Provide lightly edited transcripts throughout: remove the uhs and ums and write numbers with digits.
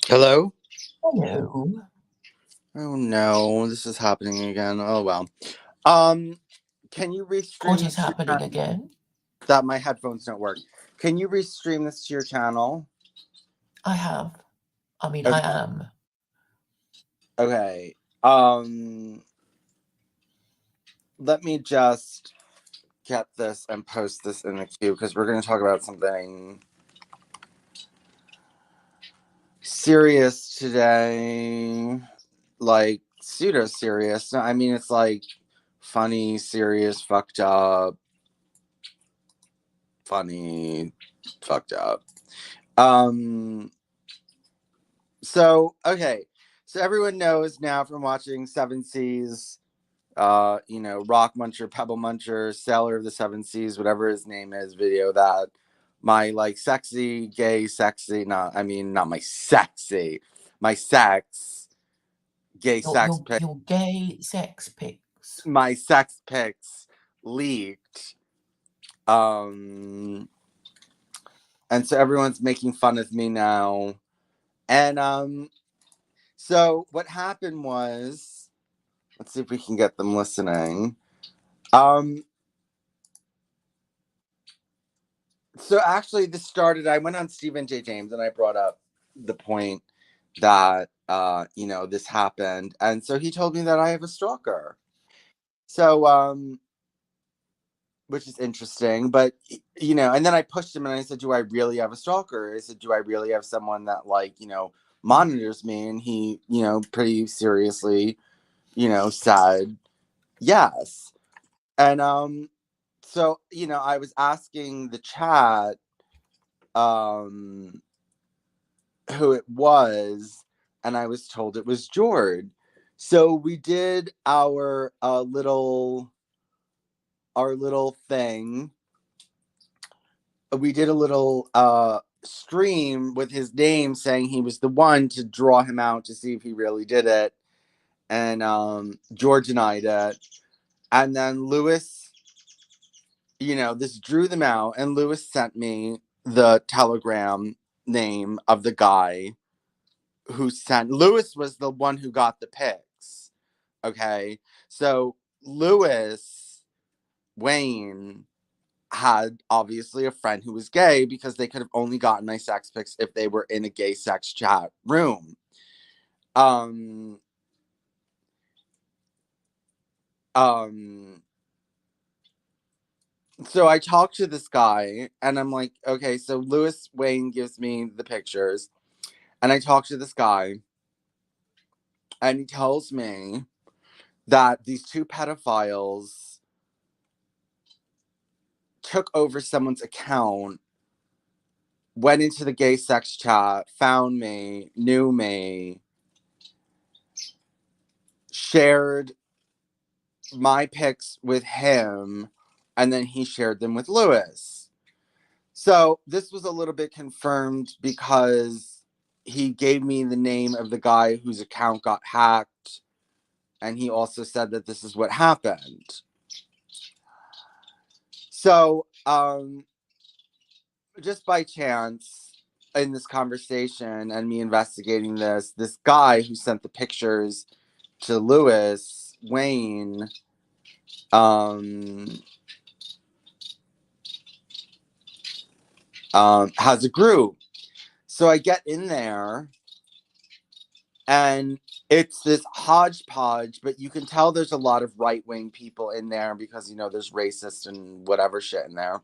Hello? Hello. Oh no, this is happening again. Oh well. Um, can you What restream is this to happening your again? that my headphones don't work? Can you restream this to your channel? I have. I mean, I Okay. am. Okay. Um, let me just get this and post this in the queue because we're going to talk about something serious today, like pseudo serious. No, I mean it's like funny, serious, fucked up, funny, fucked up. Um, okay. So everyone knows now from watching Seven Seas, Rock Muncher, Pebble Muncher, Sailor of the Seven Seas, whatever his name is, video that my like sexy, gay, sexy, not my sexy, my sex, gay Your sex your pic, your gay sex pics. my sex pics leaked. Um, and so everyone's making fun of me now. And so what happened was, let's see if we can get them listening. Um, so actually, this started. I went on Stephen J. James and I brought up the point that this happened, and so he told me that I have a stalker. So which is interesting, but and then I pushed him and I said, "Do I really have a stalker?" I said, "Do I really have someone that monitors me?" And he pretty seriously said yes. And so I was asking the chat who it was, and I was told it was Jord. So we did our little thing. We did a little stream with his name saying he was the one to draw him out to see if he really did it. And George denied it. And then Lewis, this drew them out, and Lewis sent me the telegram name of the guy who sent. Lewis was the one who got the pics. Okay. So Lewis Wayne had obviously a friend who was gay because they could have only gotten my sex pics if they were in a gay sex chat room. Um um so I talked to this guy and I'm like, okay, so Lewis Wayne gives me the pictures and I talk to this guy and he tells me that these two pedophiles took over someone's account, went into the gay sex chat, found me, knew me, shared my pics with him, and then he shared them with Lewis. So this was a little bit confirmed because he gave me the name of the guy whose account got hacked, and he also said that this is what happened. So, just by chance, in this conversation and me investigating this guy who sent the pictures to Lewis Wayne, um, has a group. So I get in there and it's this hodgepodge, but you can tell there's a lot of right wing people in there because, there's racist and whatever shit in there.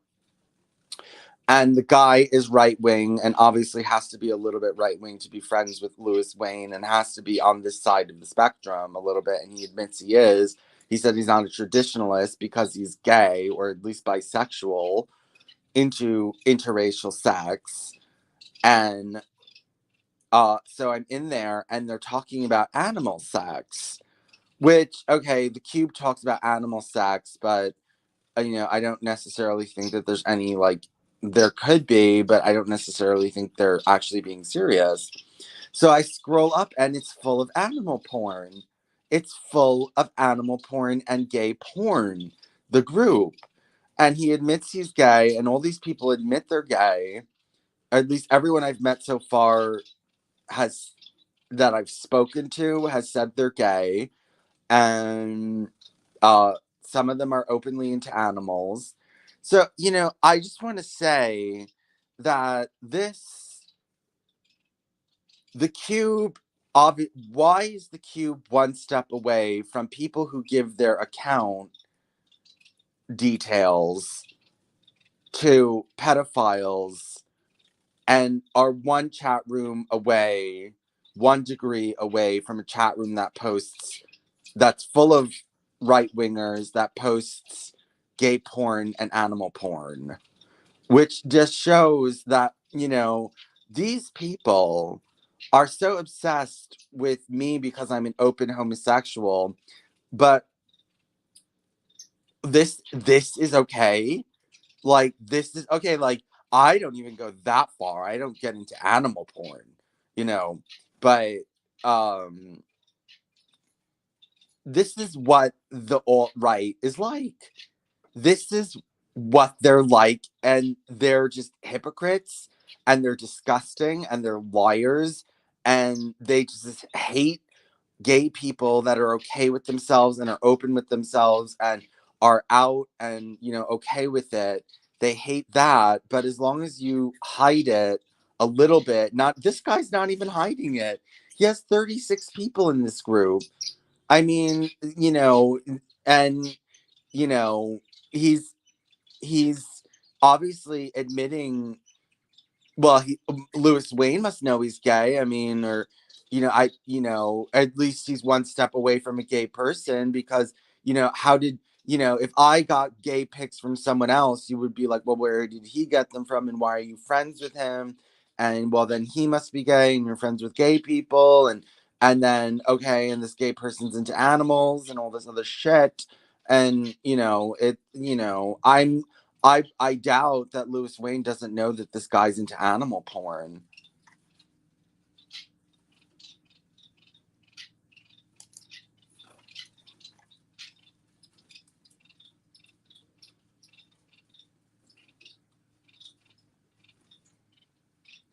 And the guy is right wing and obviously has to be a little bit right wing to be friends with Lewis Wayne and has to be on this side of the spectrum a little bit. And he admits he is. He said he's not a traditionalist because he's gay or at least bisexual into interracial sex. And so I'm in there and they're talking about animal sex, which, okay, the Cube talks about animal sex, but, I don't necessarily think that there's any, there could be, but I don't necessarily think they're actually being serious. So I scroll up and it's full of animal porn. It's full of animal porn and gay porn, the group. And he admits he's gay, and all these people admit they're gay. At least everyone I've met so far has that I've spoken to has said they're gay, and some of them are openly into animals. So, I just want to say that the cube, why is the cube one step away from people who give their account details to pedophiles and are one chat room away, 1 degree away from a chat room that's full of right wingers that posts gay porn and animal porn, which just shows that, these people are so obsessed with me because I'm an open homosexual, but this is okay. Like, this is okay. Like, I don't even go that far. I don't get into animal porn, you know. But um this is what the alt-right is like. This is what they're like, and they're just hypocrites, and they're disgusting, and they're liars, and they just hate gay people that are okay with themselves and are open with themselves and are out and okay with it. They hate that, but as long as you hide it a little bit, not this guy's not even hiding it. He has 36 people in this group. I mean, and you know he's he's obviously admitting, well, Lewis Wayne must know he's gay. I mean, or at least he's one step away from a gay person, because how did if I got gay pics from someone else, you would be like, well, where did he get them from, and why are you friends with him? And well, then he must be gay, and you're friends with gay people, and then okay, and this gay person's into animals and all this other shit, and I doubt that Lewis Wayne doesn't know that this guy's into animal porn.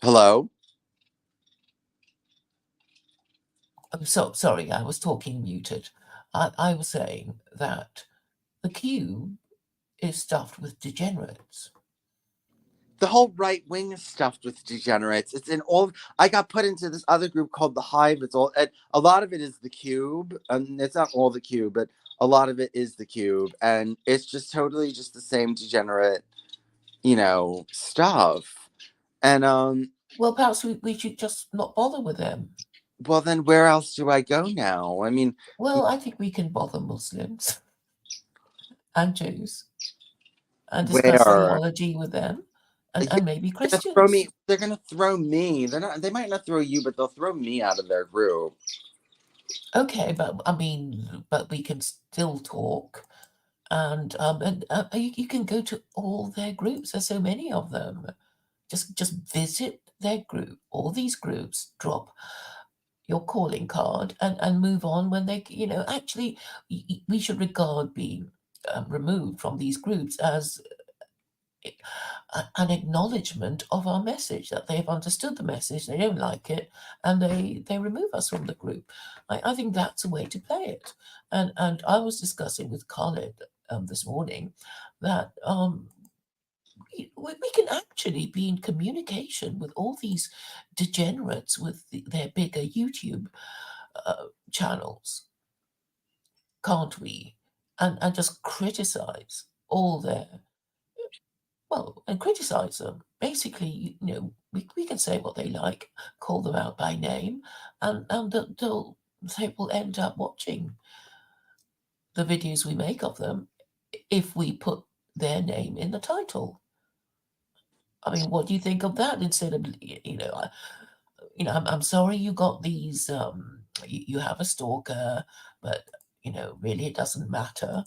Hello? I'm so sorry, I was talking muted. I was saying that the cube is stuffed with degenerates. The whole right wing is stuffed with degenerates. It's in all. I got put into this other group called the Hive. It's all. And a lot of it is the cube, and it's not all the cube, but a lot of it is the cube, and it's just totally just the same degenerate, stuff. And Well, perhaps we should just not bother with them. well, then where else do I go now? I mean, Well, I think we can bother Muslims and Jews and discuss where? theology with them, Yeah, and maybe they're gonna throw me. Christians. They're gonna throw me. They're not. They might not throw you, but they'll throw me out of their group. Okay, but I mean, but we can still talk, and you can go to all their groups. There's so many of them. Just visit their group. All these groups, drop your calling card and move on when they, actually, we should regard being removed from these groups as an acknowledgement of our message, that they've understood the message, they don't like it, and they remove us from the group. I think that's a way to play it. And I was discussing with Khalid this morning that we can actually be in communication with all these degenerates with their bigger YouTube channels, can't we? And just criticize all their, well, and criticize them. Basically, we can say what they like, call them out by name, and they will end up watching the videos we make of them if we put their name in the title. I mean, what do you think of that? Instead of, I'm sorry you got these, you have a stalker, but, really it doesn't matter,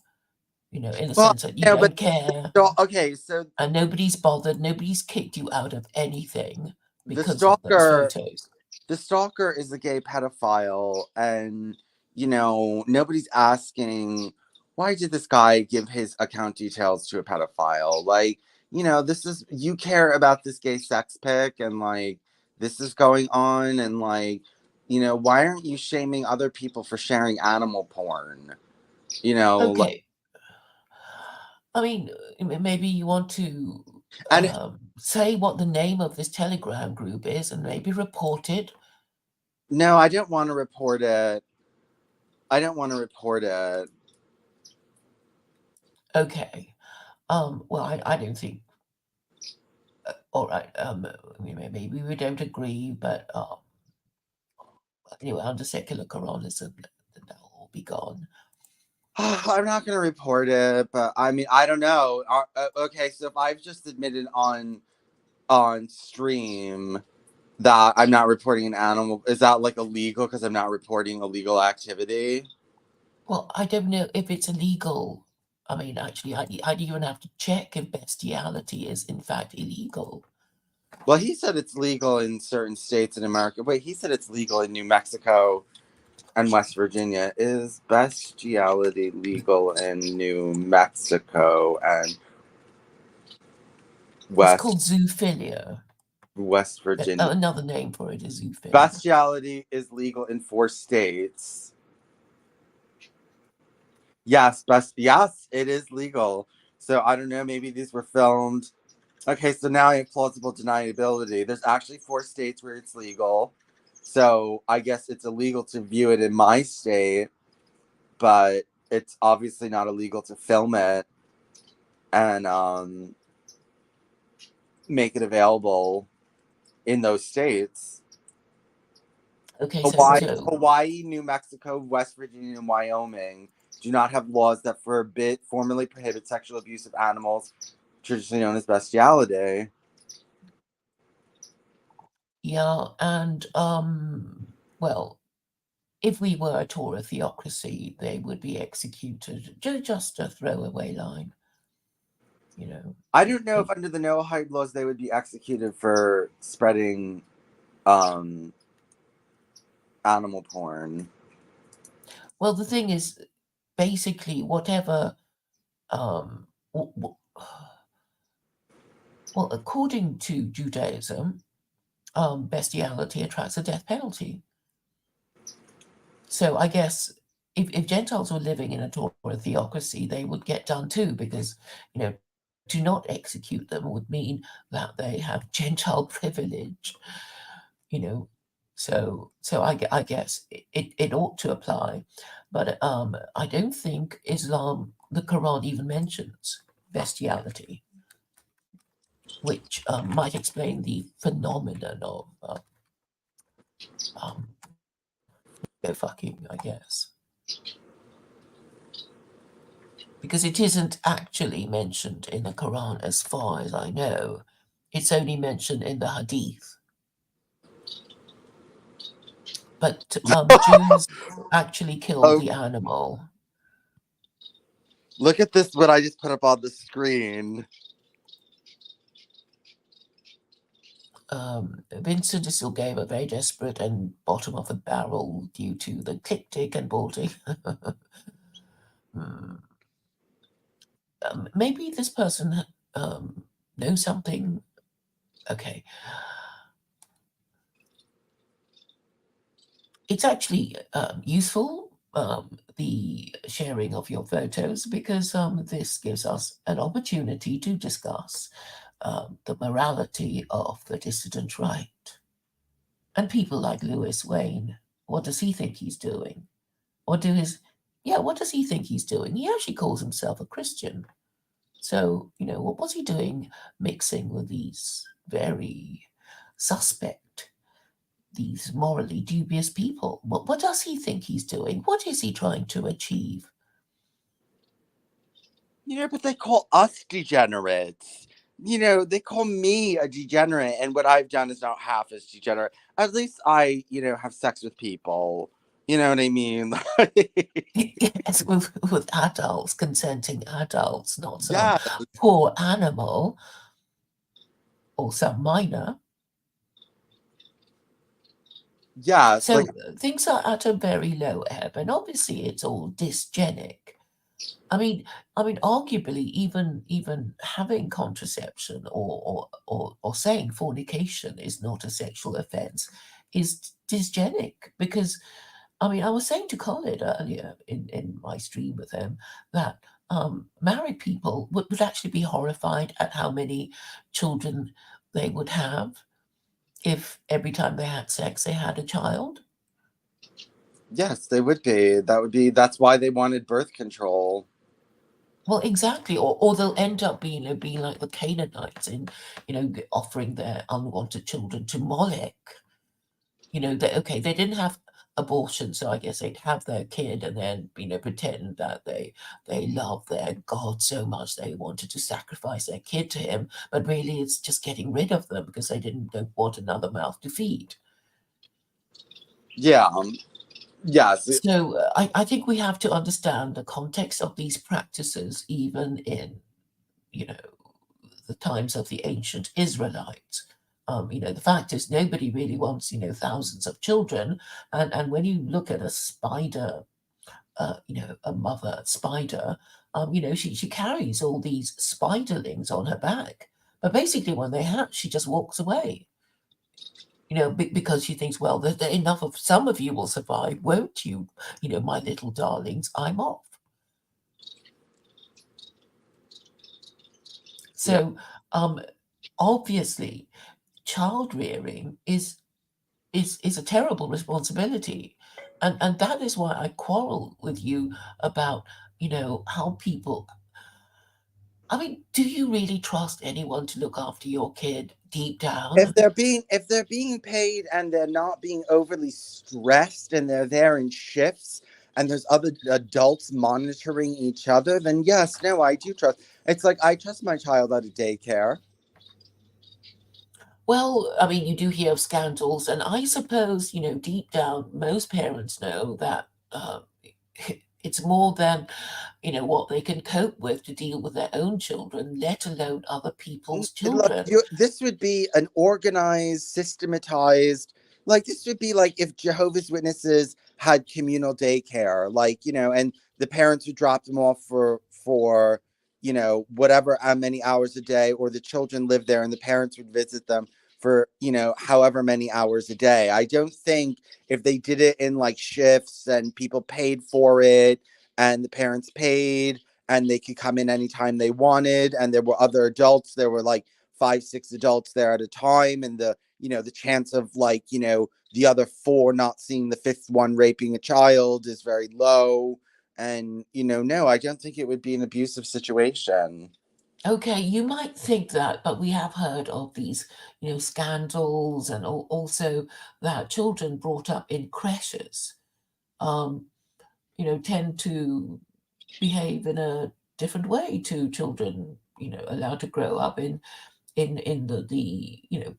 in the Well, sense that you but don't care okay. So and nobody's bothered, nobody's kicked you out of anything the because of those stalker, photos. the stalker is a gay pedophile, and nobody's asking, why did this guy give his account details to a pedophile? Like, this is, you care about this gay sex pic, and like this is going on, and like, why aren't you shaming other people for sharing animal porn? Like, Okay. I mean, maybe you want to and say what the name of this Telegram group is and maybe report it. no, I didn't want to report it. I didn't want to report it. Okay. Well, I don't think. All right. Maybe we don't agree, but anyway, under secular Quranism, then that'll all be gone. I'm not going to report it, but I mean, I don't know. Okay, so if I've just admitted on stream that I'm not reporting an animal, is that like illegal because I'm not reporting illegal activity? Well, I don't know if it's illegal. I mean, actually, I'd even have to check if bestiality is in fact illegal. Well, he said it's legal in certain states in America. Wait, he said it's legal in New Mexico and West Virginia. Is bestiality legal in New Mexico and It's West called zoophilia. Virginia? Another name for it is zoophilia. Bestiality is legal in 4 states. Yes, yes, it is legal. So I don't know. Maybe these were filmed. Okay, so now I have plausible deniability. There's actually 4 states where it's legal. So I guess it's illegal to view it in my state, but it's obviously not illegal to film it and make it available in those states. Okay, Hawaii, so Hawaii, New Mexico, West Virginia, and Wyoming do not have laws that formally prohibit sexual abuse of animals, traditionally known as bestiality. yeah, and well, if we were a Torah theocracy, they would be executed. Just a throwaway line, you know. I don't know if under the Noahide laws they would be executed for spreading animal porn. Well, the thing is, basically, whatever. Well, according to Judaism, bestiality attracts a death penalty. So I guess if Gentiles were living in a Torah theocracy, they would get done too, because to not execute them would mean that they have Gentile privilege. You know, so I guess it ought to apply, but I don't think Islam, the Quran, even mentions bestiality, which might explain the phenomenon of um, fucking, I guess. Because it isn't actually mentioned in the Quran as far as I know. It's only mentioned in the Hadith. But Jews actually kill Oh, the animal. look at this! What I just put up on the screen. Vincent is still gave a very desperate and bottom of the barrel due to the click tick and bolting. Hmm. Maybe this person knows something. Okay. It's actually useful, the sharing of your photos, because this gives us an opportunity to discuss the morality of the dissident right. And people like Lewis Wayne, what does he think he's doing? What does he think he's doing? He actually calls himself a Christian. So, what's he doing mixing with these very suspect, these morally dubious people? What does he think he's doing? What is he trying to achieve? But they call us degenerates. They call me a degenerate, and what I've done is not half as degenerate. At least I, have sex with people. You know what I mean? Yes, with adults, consenting adults, not some Yeah, poor animal or some minor. yes. Like, So things are at a very low ebb, and obviously it's all dysgenic. I mean, arguably, even having contraception or saying fornication is not a sexual offence is dysgenic because, I mean, I was saying to Colin earlier in my stream with him that married people would actually be horrified at how many children they would have if every time they had sex they had a child. Yes, they would be. That's why they wanted birth control. Well, exactly, or they'll end up being like the Canaanites in, offering their unwanted children to Molech. They didn't have abortion, so I guess they'd have their kid and then pretend that they love their God so much they wanted to sacrifice their kid to him, but really it's just getting rid of them because they don't want another mouth to feed. Yeah. Yes. So I think we have to understand the context of these practices, even in you know the times of the ancient Israelites. The fact is, nobody really wants, thousands of children. And when you look at a spider, a mother spider, she carries all these spiderlings on her back. But basically, when they hatch, she just walks away. Because she thinks, well, enough of some of you will survive, won't you? My little darlings, I'm off. Yeah. So, obviously, child rearing is a terrible responsibility. And that is why I quarrel with you about, how people, I mean, do you really trust anyone to look after your kid deep down? If they're being paid and they're not being overly stressed and they're there in shifts and there's other adults monitoring each other, then yes, no, I do trust. It's like I trust my child out of daycare. Well, I mean, you do hear of scandals, and I suppose, deep down, most parents know that it's more than, what they can cope with to deal with their own children, let alone other people's Look, children. this would be an organized, systematized. Like this would be like if Jehovah's Witnesses had communal daycare, like and the parents would drop them off for whatever how many hours a day, or the children lived there and the parents would visit them for however many hours a day. I don't think if they did it in like shifts and people paid for it and the parents paid and they could come in anytime they wanted and there were other adults, there were like 5 6 adults there at a time, and the chance of like the other four not seeing the fifth one raping a child is very low. And no, I don't think it would be an abusive situation. Okay, you might think that, but we have heard of these, scandals, and also that children brought up in creches, um, tend to behave in a different way to children, allowed to grow up in the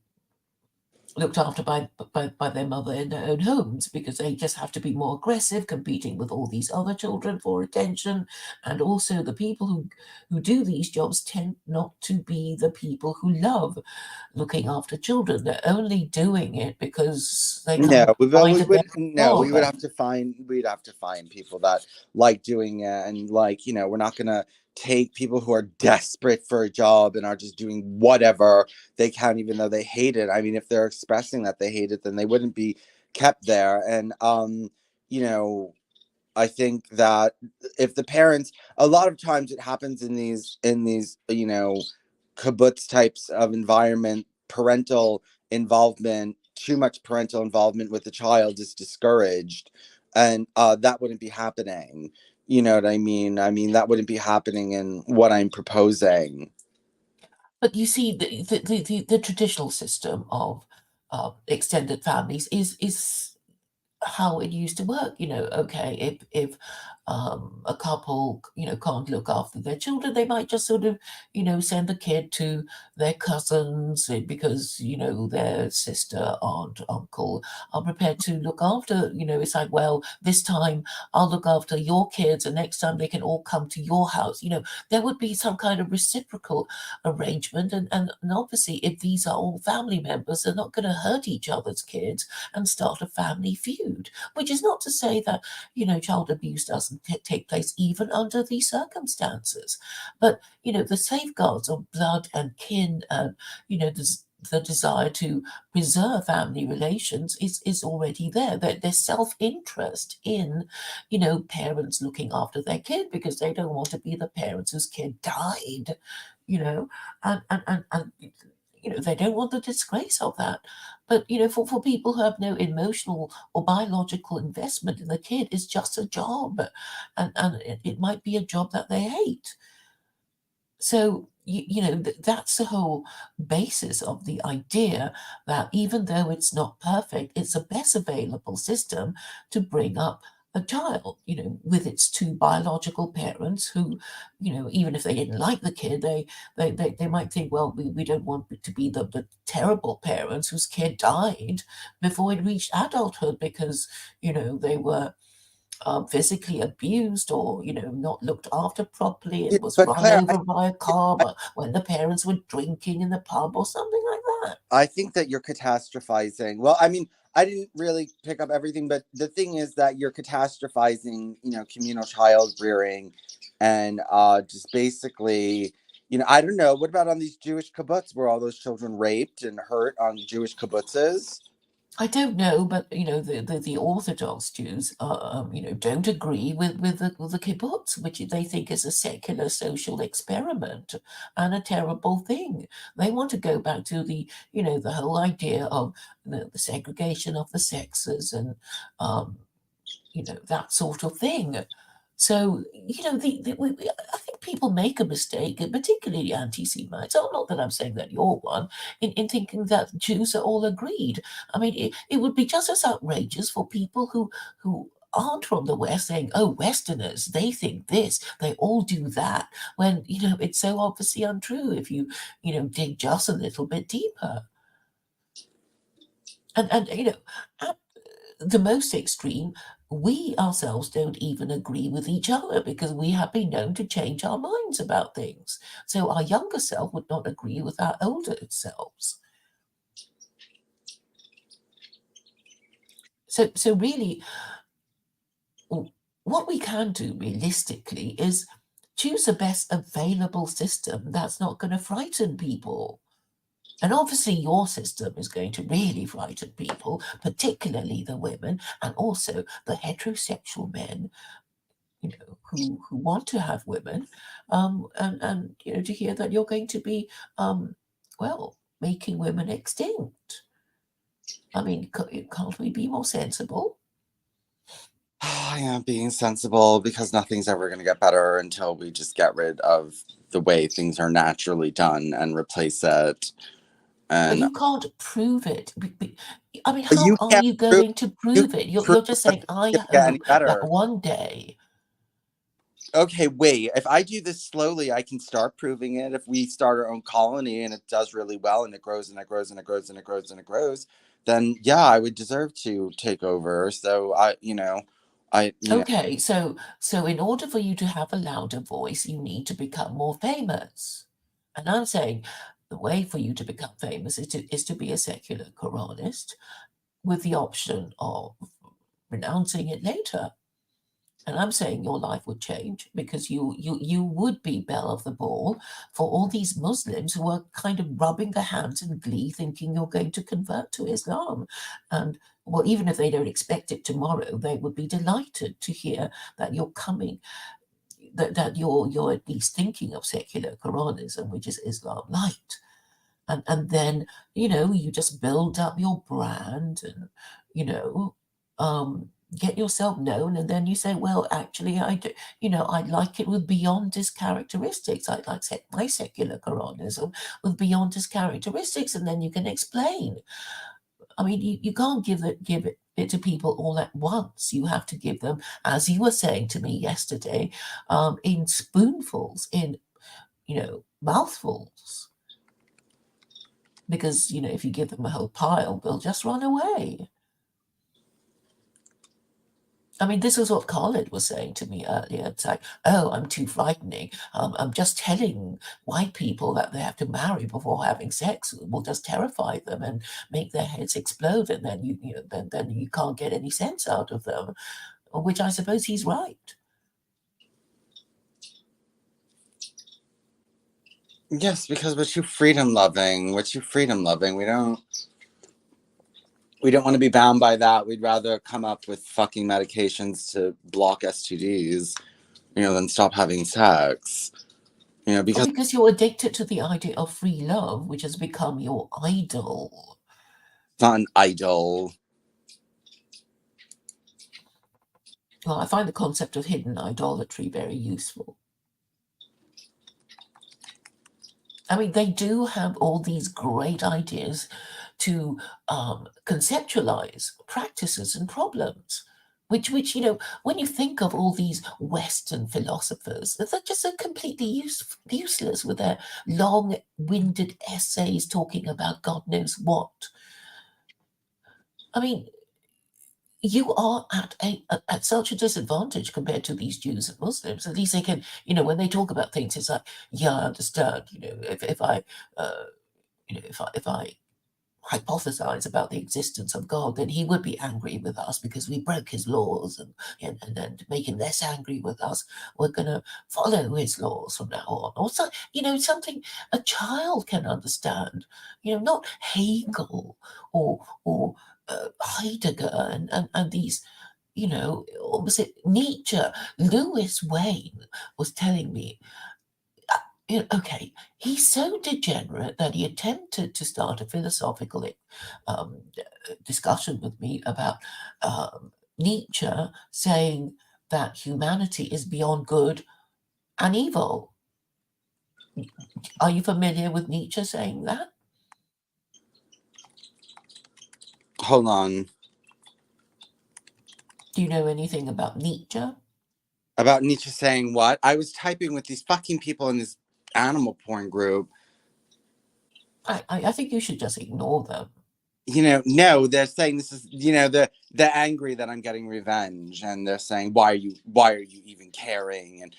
looked after by their mother in their own homes, because they just have to be more aggressive, competing with all these other children for attention. And also the people who do these jobs tend not to be the people who love looking after children. They're only doing it because they No, can't find we a would better no, job. And we'd have to find people that like doing it, and like, we're not gonna take people who are desperate for a job and are just doing whatever they can, even though they hate it. I mean, if they're expressing that they hate it, then they wouldn't be kept there. And you know, I think that if the parents, a lot of times it happens in these kibbutz types of environment, parental involvement, too much parental involvement with the child is discouraged, and that wouldn't be happening. You know what I mean? I mean that wouldn't be happening in what I'm proposing. but you see, the traditional system of extended families is how it used to work. Okay, if a couple can't look after their children, they might just sort of send the kid to their cousins, because their sister, aunt, uncle are prepared to look after. It's like, well, this time I'll look after your kids, and next time they can all come to your house. There would be some kind of reciprocal arrangement, and obviously, if these are all family members, they're not going to hurt each other's kids and start a family feud. Which is not to say that child abuse doesn't doesn't take place even under these circumstances. But, the safeguards of blood and kin and, the desire to preserve family relations is already there. There's self-interest in, parents looking after their kid because they don't want to be the parents whose kid died, and they don't want the disgrace of that. But, for people who have no emotional or biological investment in the kid, it's just a job. And it might be a job that they hate. So, that's the whole basis of the idea that even though it's not perfect, it's the best available system to bring up a child, with its two biological parents who, even if they didn't like the kid, they might think, well, we don't want it to be the terrible parents whose kid died before it reached adulthood because, they were physically abused or, not looked after properly Yeah, and was but run Claire, over by a car I, when the parents were drinking in the pub or something like that. I think that you're catastrophizing. Well, I mean, I didn't really pick up everything, but the thing is that you're catastrophizing, communal child rearing and just basically, I don't know. What about on these Jewish kibbutz where all those children raped and hurt on Jewish kibbutzes? I don't know, but the Orthodox Jews, don't agree with the kibbutz, which they think is a secular social experiment and a terrible thing. They want to go back to the whole idea of the segregation of the sexes and um, that sort of thing. So, I think people make a mistake, and particularly anti-Semites. Oh, not that I'm saying that you're one, in thinking that Jews are all agreed. I mean, it would be just as outrageous for people who aren't from the West saying, oh, Westerners, they think this, they all do that, when, it's so obviously untrue if you, dig just a little bit deeper. And at the most extreme, we ourselves don't even agree with each other because we have been known to change our minds about things. So our younger self would not agree with our older selves. So really, what we can do realistically is choose the best available system that's not going to frighten people. And obviously, your system is going to really frighten people, particularly the women and also the heterosexual men, who want to have women, and to hear that you're going to be, well, making women extinct. I mean, can't we be more sensible? I am being sensible because nothing's ever going to get better until we just get rid of the way things are naturally done and replace it. But And you can't prove it. I mean, but how are you going to you prove can't it? prove You're just that saying, it's I going to get any hope that better. one day. Okay, wait. If I do this slowly, I can start proving it. If we start our own colony and it does really well and it grows and it grows and it grows and it grows and it grows, then yeah, I would deserve to take over. So Okay, so in order for you to have a louder voice, you need to become more famous. And I'm saying the way for you to become famous is to be a secular Quranist with the option of renouncing it later. And I'm saying your life would change because you would be belle of the ball for all these Muslims who are kind of rubbing their hands in glee, thinking you're going to convert to Islam. And well, even if they don't expect it tomorrow, they would be delighted to hear that you're coming, that you're at least thinking of secular Quranism, which is Islam light. And then, you just build up your brand and, you know, get yourself known. And then you say, well, actually, I do, I like it with beyond his characteristics. I like my secular Quranism with beyond his characteristics. And then you can explain. I mean, you can't give it to people all at once. You have to give them, as you were saying to me yesterday, in spoonfuls, in, mouthfuls. Because, if you give them a whole pile, they'll just run away. I mean, this is what Khalid was saying to me earlier. It's like, oh, I'm too frightening. I'm just telling white people that they have to marry before having sex will just terrify them and make their heads explode, and then then you can't get any sense out of them. Which I suppose he's right. Yes, because we're too freedom loving. We're too freedom loving. We don't want to be bound by that. We'd rather come up with fucking medications to block STDs, than stop having sex. Or Because because you're addicted to the idea of free love, which has become your idol. it's not an idol. Well, I find the concept of hidden idolatry very useful. I mean, they do have all these great ideas to conceptualize practices and problems, which when you think of all these Western philosophers, they're just so completely useless with their long-winded essays talking about God knows what. I mean, you are at such a disadvantage compared to these Jews and Muslims. At least they can, when they talk about things, it's like, yeah, I understand. If I, if I hypothesize about the existence of God, then he would be angry with us because we broke his laws, and then to make him less angry with us, we're going to follow his laws from now on. Or so, something a child can understand. Not Hegel or Heidegger and these. Or was it Nietzsche? Lewis Wayne was telling me, okay, he's so degenerate that he attempted to start a philosophical um, discussion with me about Nietzsche saying that humanity is beyond good and evil. Are you familiar with Nietzsche saying that? Hold on. Do you know anything about Nietzsche? About Nietzsche saying what? I was typing with these fucking people in this animal porn group. I think you should just ignore them. No, they're saying this is, they're angry that I'm getting revenge, and they're saying, why are you even caring? And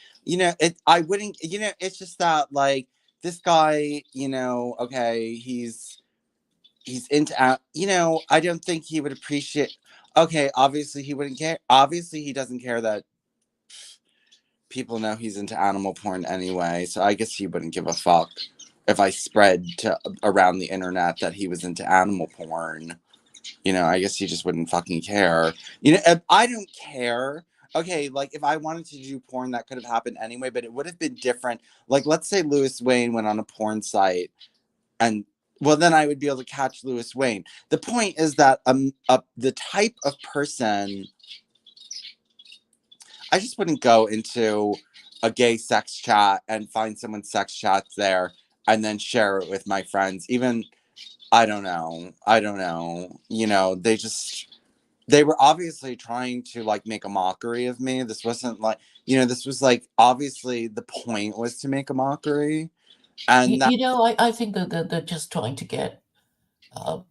I wouldn't, it's just that, like, this guy, okay, he's into, I don't think he would appreciate. Okay, obviously he wouldn't care. Obviously he doesn't care that people know he's into animal porn anyway, so I guess he wouldn't give a fuck if I spread to around the internet that he was into animal porn. I guess he just wouldn't fucking care. I don't care. Okay, like, if I wanted to do porn, that could have happened anyway, but it would have been different. Like, let's say Lewis Wayne went on a porn site, and well, then I would be able to catch Lewis Wayne. The point is that the type of person, I just wouldn't go into a gay sex chat and find someone's sex chats there and then share it with my friends. Even, I don't know. I don't know. They were obviously trying to, like, make a mockery of me. This wasn't like, this was like, obviously the point was to make a mockery. And that, I think that they're just trying to get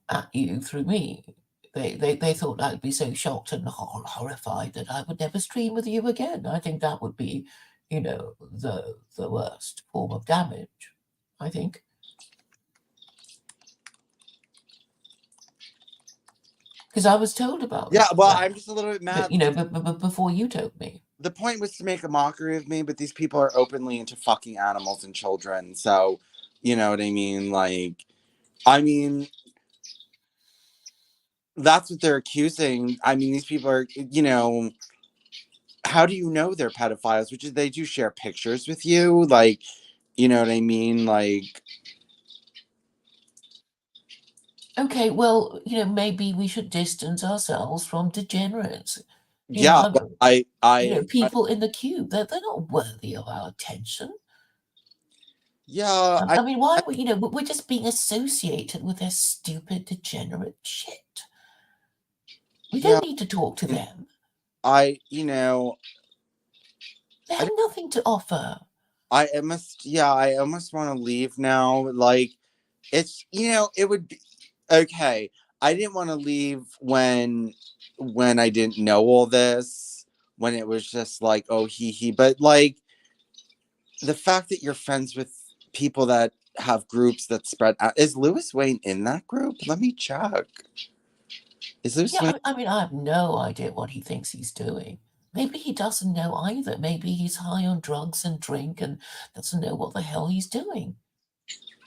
at you through me. They thought I'd be so shocked and horrified that I would never stream with you again. I think that would be, the worst form of damage. I think because I was told about yeah, well, that, I'm just a little bit but mad. but before you told me. The point was to make a mockery of me, but these people are openly into fucking animals and children. So, you know what I mean? Like, I mean, that's what they're accusing. I mean, these people are, how do you know they're pedophiles? Which is, they do share pictures with you. Like, you know what I mean? Like, Okay, well, maybe we should distance ourselves from degenerates. You know, yeah, but people in the cube, they're not worthy of our attention. yeah, I mean, why we, we're just being associated with their stupid, degenerate shit. We yeah, don't need to talk to them. I, you know, They I, have nothing to offer. I almost want to leave now. Like, it's, it would be okay. I didn't want to leave when I didn't know all this, when it was just like, oh, he, but like, the fact that you're friends with people that have groups that spread out. Is Lewis Wayne in that group? Let me check. Is Lewis Yeah, Wayne? I mean, I have no idea what he thinks he's doing. Maybe he doesn't know either. Maybe he's high on drugs and drink and doesn't know what the hell he's doing.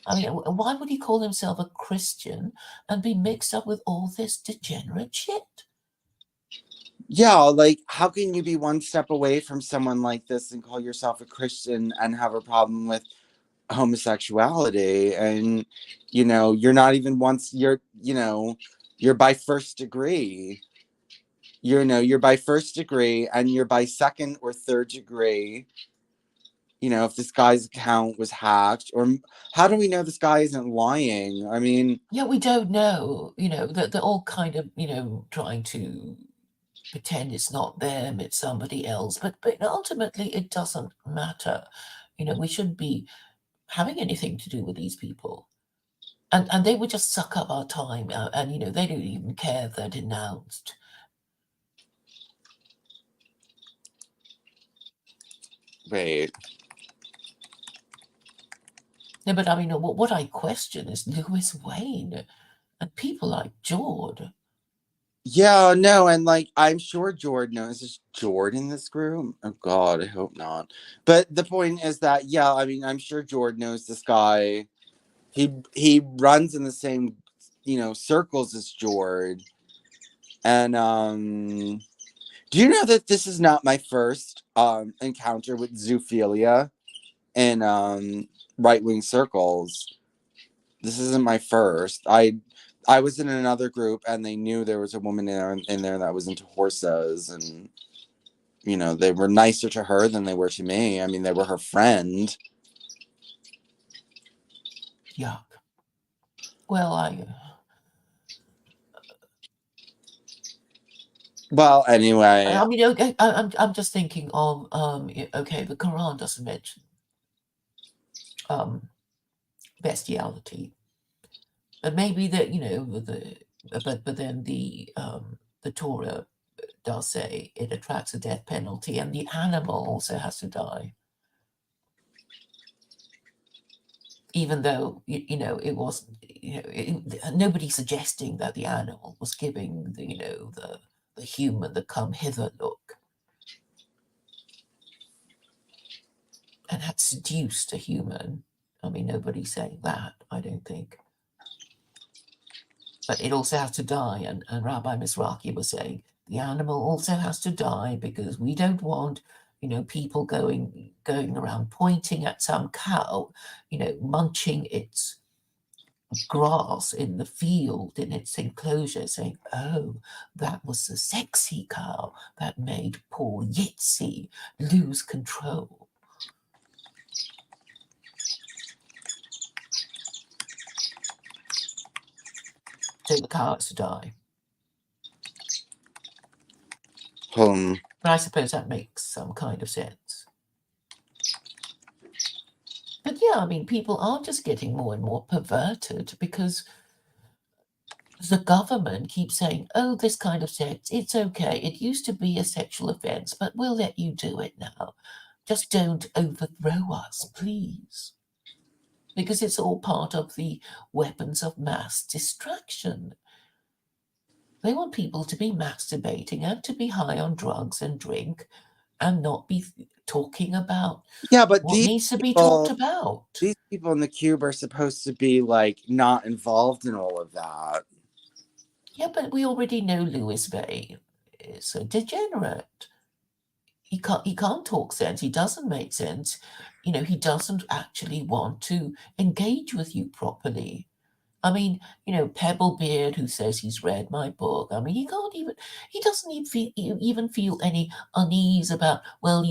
I mean, why would he call himself a Christian and be mixed up with all this degenerate shit? Yeah, like how can you be one step away from someone like this and call yourself a Christian and have a problem with homosexuality? And you're not even once you're by first degree. You're by first degree and you're by second or third degree. If this guy's account was hacked, or how do we know this guy isn't lying? I mean, Yeah, we don't know. They're all kind of, trying to pretend it's not them, it's somebody else. But ultimately, it doesn't matter. We shouldn't be having anything to do with these people. And they would just suck up our time, and they don't even care if they're denounced. wait. No, but I mean, what I question is Lewis Wayne and people like Jord. Yeah, no, and like I'm sure Jord knows. Is Jord in this group? Oh God, I hope not. But the point is that yeah, I mean, I'm sure Jord knows this guy. He runs in the same circles as Jord. And do you know that this is not my first encounter with zoophilia in right wing circles? This isn't my first. I was in another group and they knew there was a woman in there that was into horses, and they were nicer to her than they were to me. I mean, they were her friend. Yuck. Well, Well, anyway, I mean, okay, I'm just thinking of okay, the Quran doesn't mention um bestiality, but maybe that but then the Torah does say it attracts a death penalty, and the animal also has to die, even though it wasn't. Nobody's suggesting that the animal was giving the human the come hither look and had seduced a human. I mean, nobody's saying that, I don't think. But it also has to die, and Rabbi Mizrahi was saying the animal also has to die because we don't want, people going around pointing at some cow, munching its grass in the field in its enclosure, saying, "Oh, that was the sexy cow that made poor Yitzi lose control." So the cow has to die. hmm. And I suppose that makes some kind of sense. But yeah, I mean, people are just getting more and more perverted because the government keeps saying, "Oh, this kind of sex, it's okay. It used to be a sexual offense, but we'll let you do it now. Just don't overthrow us, please." Because it's all part of the weapons of mass destruction. They want people to be masturbating and to be high on drugs and drink and not be talking about Yeah, but what needs to be talked about. these people in the cube are supposed to be like not involved in all of that. Yeah, but we already know Louis Bay is a degenerate. He can't talk sense. He doesn't make sense. He doesn't actually want to engage with you properly. I mean, Pebble Beard, who says he's read my book. I mean, he doesn't even feel any unease about, well,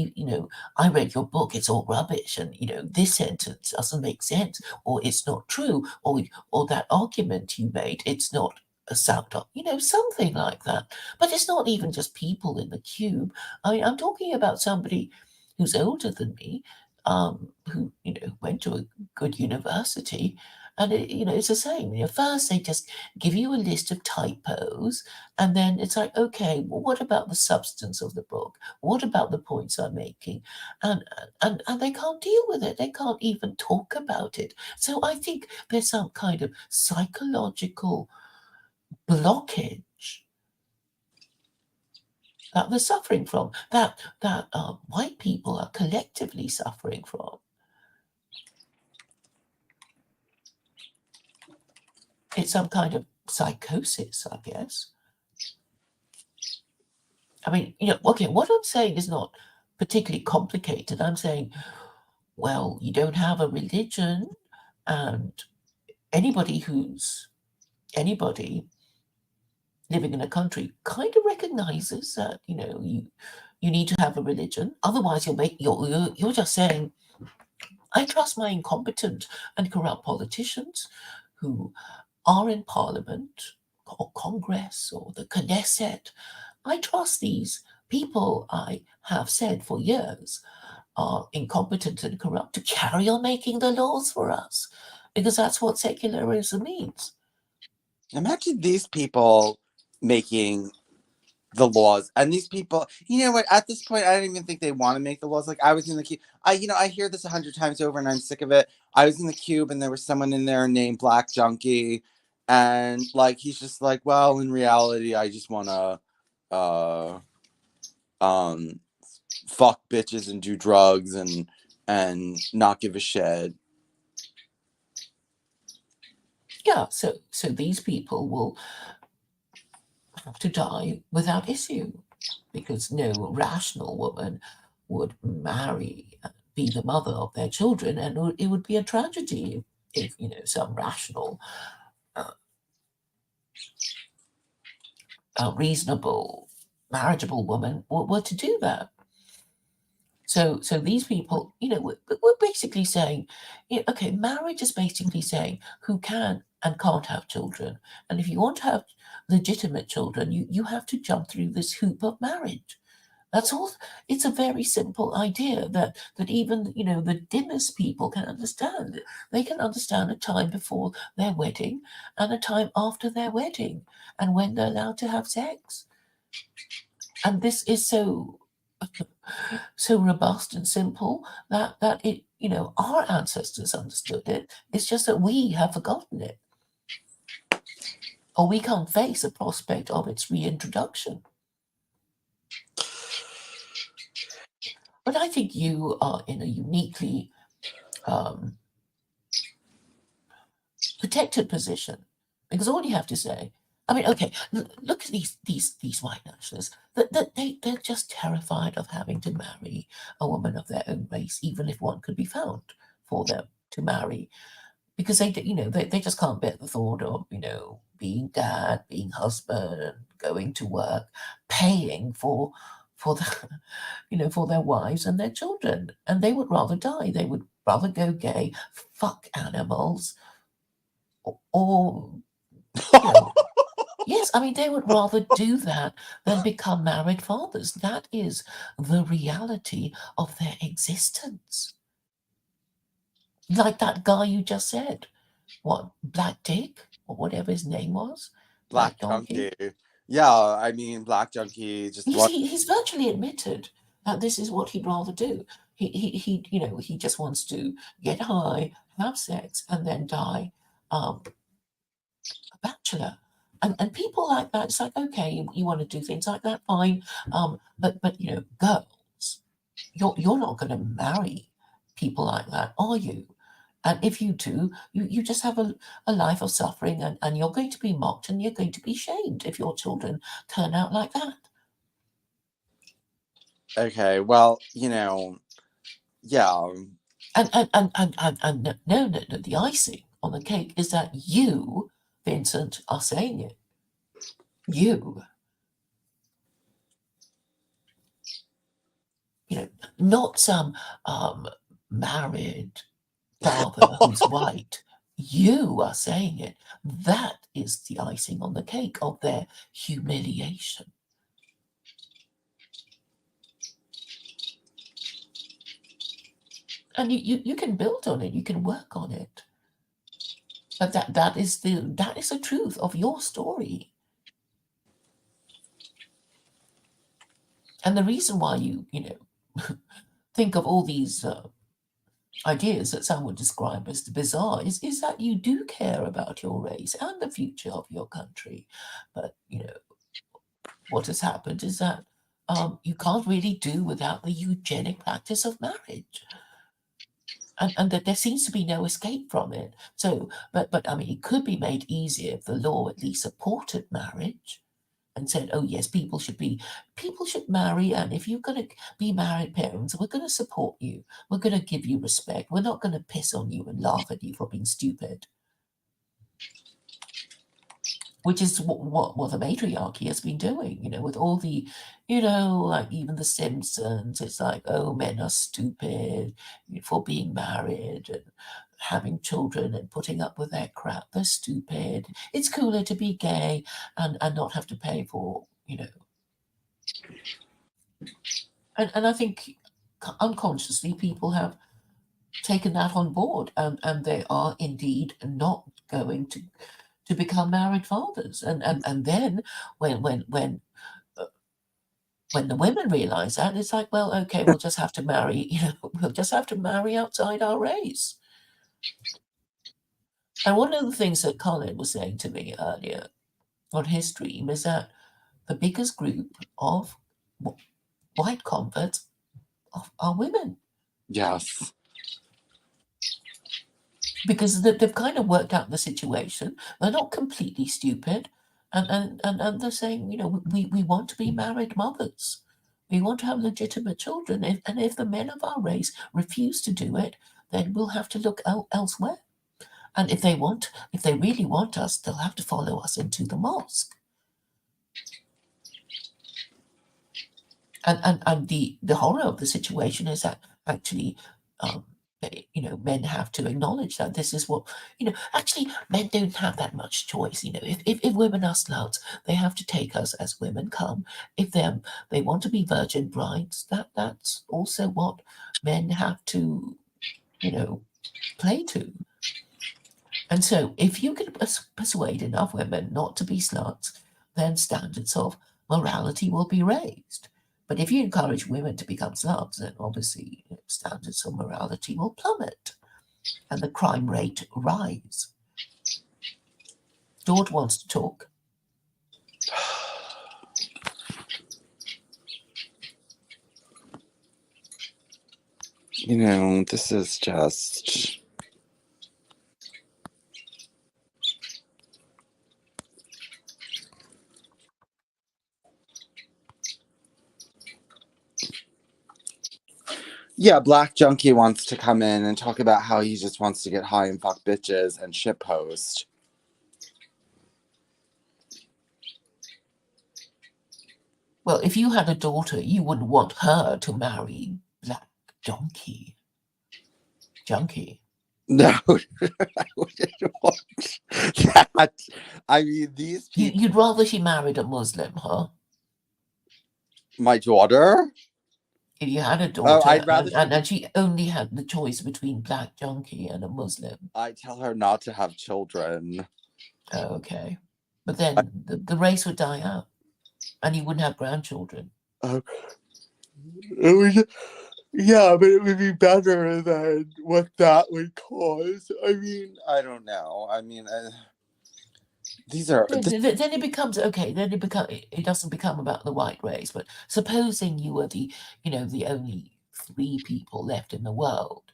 I read your book, it's all rubbish, and, this sentence doesn't make sense, or it's not true, or that argument you made, it's not a sound up, something like that. But it's not even just people in the cube. I mean, I'm talking about somebody who's older than me, who, went to a good university, and it's the same. First they just give you a list of typos, and then it's like, okay, well, what about the substance of the book? What about the points I'm making? And they can't deal with it. They can't even talk about it. So I think there's some kind of psychological blockage that they're suffering from, that white people are collectively suffering from. It's some kind of psychosis, I guess. I mean, okay, what I'm saying is not particularly complicated. I'm saying, well, you don't have a religion, and anybody living in a country kind of recognizes that, you need to have a religion. Otherwise, you're just saying, I trust my incompetent and corrupt politicians who are in Parliament or Congress or the Knesset. I trust these people I have said for years are incompetent and corrupt to carry on making the laws for us, because that's what secularism means. Imagine these people making the laws, and these people, you know what, at this point I don't even think they want to make the laws. Like, I was in the cube, I hear this 100 times over and I'm sick of it. I was in the cube and there was someone in there named Blackjunkie, and like he's just like, well, in reality I just want to uh um fuck bitches and do drugs and not give a shit. Yeah, so these people will have to die without issue, because no rational woman would marry and be the mother of their children, and it would be a tragedy if some rational, reasonable, marriageable woman were to do that. So these people, we're basically saying, okay, marriage is basically saying who can and can't have children. And if you want to have legitimate children, you have to jump through this hoop of marriage. That's all. It's a very simple idea that even the dimmest people can understand. They can understand a time before their wedding and a time after their wedding, and when they're allowed to have sex. And this is so robust and simple that it our ancestors understood it. It's just that we have forgotten it, or we can't face the prospect of its reintroduction. But I think you are in a uniquely protected position, because all you have to say, I mean, okay, look at these white nationalists. They're just terrified of having to marry a woman of their own race, even if one could be found for them to marry, because they just can't bear the thought of being dad, being husband, going to work, paying for the for their wives and their children, and they would rather die. They would rather go gay, fuck animals, or yes, I mean, they would rather do that than become married fathers. That is the reality of their existence. Like that guy you just said, what, Black Dick, or whatever his name was, Black Donkey. Blackjunkie. Yeah, I mean, Blackjunkie just what. He's virtually admitted that this is what he'd rather do. He just wants to get high, have sex, and then die a bachelor. And people like that, it's like, okay, you want to do things like that, fine. But girls, you're not going to marry people like that, are you? And if you do, you just have a life of suffering, and you're going to be mocked and you're going to be shamed if your children turn out like that. Okay, well, yeah. And no, the icing on the cake is that you, Vincent, are saying it. You. Not some married father who's white. You are saying it. That is the icing on the cake of their humiliation. And you can build on it, you can work on it. But that is the truth of your story. And the reason why you think of all these ideas that some would describe as bizarre is that you do care about your race and the future of your country. But what has happened is that you can't really do without the eugenic practice of marriage. and that there seems to be no escape from it. So, but I mean, it could be made easier if the law at least supported marriage and said, oh yes, people should marry, and if you're going to be married parents, we're going to support you. We're going to give you respect. We're not going to piss on you and laugh at you for being stupid. Which is what the matriarchy has been doing, with all the, like even The Simpsons. It's like, oh, men are stupid for being married and having children and putting up with their crap. They're stupid. It's cooler to be gay and not have to pay for, And I think unconsciously people have taken that on board, and they are indeed not going to become married fathers. And then when the women realize that, it's like, well, okay, we'll just have to marry, we'll just have to marry outside our race. And one of the things that Colin was saying to me earlier on his stream is that the biggest group of white converts are women. Yes. Because they've kind of worked out the situation. They're not completely stupid. And they're saying, we want to be married mothers. We want to have legitimate children. And if the men of our race refuse to do it, then we'll have to look elsewhere. And if they really want us, they'll have to follow us into the mosque. And the horror of the situation is that actually, men have to acknowledge that this is what, actually, men don't have that much choice. If women are sluts, they have to take us as women come. If they want to be virgin brides, that's also what men have to, play to. And so if you can persuade enough women not to be sluts, then standards of morality will be raised. But if you encourage women to become sluts, then obviously standards of morality will plummet and the crime rate rise. Jord wants to talk. This is just... Yeah, Blackjunkie wants to come in and talk about how he just wants to get high and fuck bitches and shitpost. Well, if you had a daughter, you wouldn't want her to marry Blackjunkie. Junkie. No, I wouldn't want that. I mean, these people... You'd rather she married a Muslim, huh? My daughter? If you had a Oh, daughter I'd rather and she only had the choice between Blackjunkie and a Muslim. I tell her not to have children. Oh, okay. But then the race would die out and you wouldn't have grandchildren. Yeah, but it would be better than what that would cause. I mean, I don't know. I mean, these are... Then it becomes okay. Then it doesn't become about the white race. But supposing you were the only 3 people left in the world,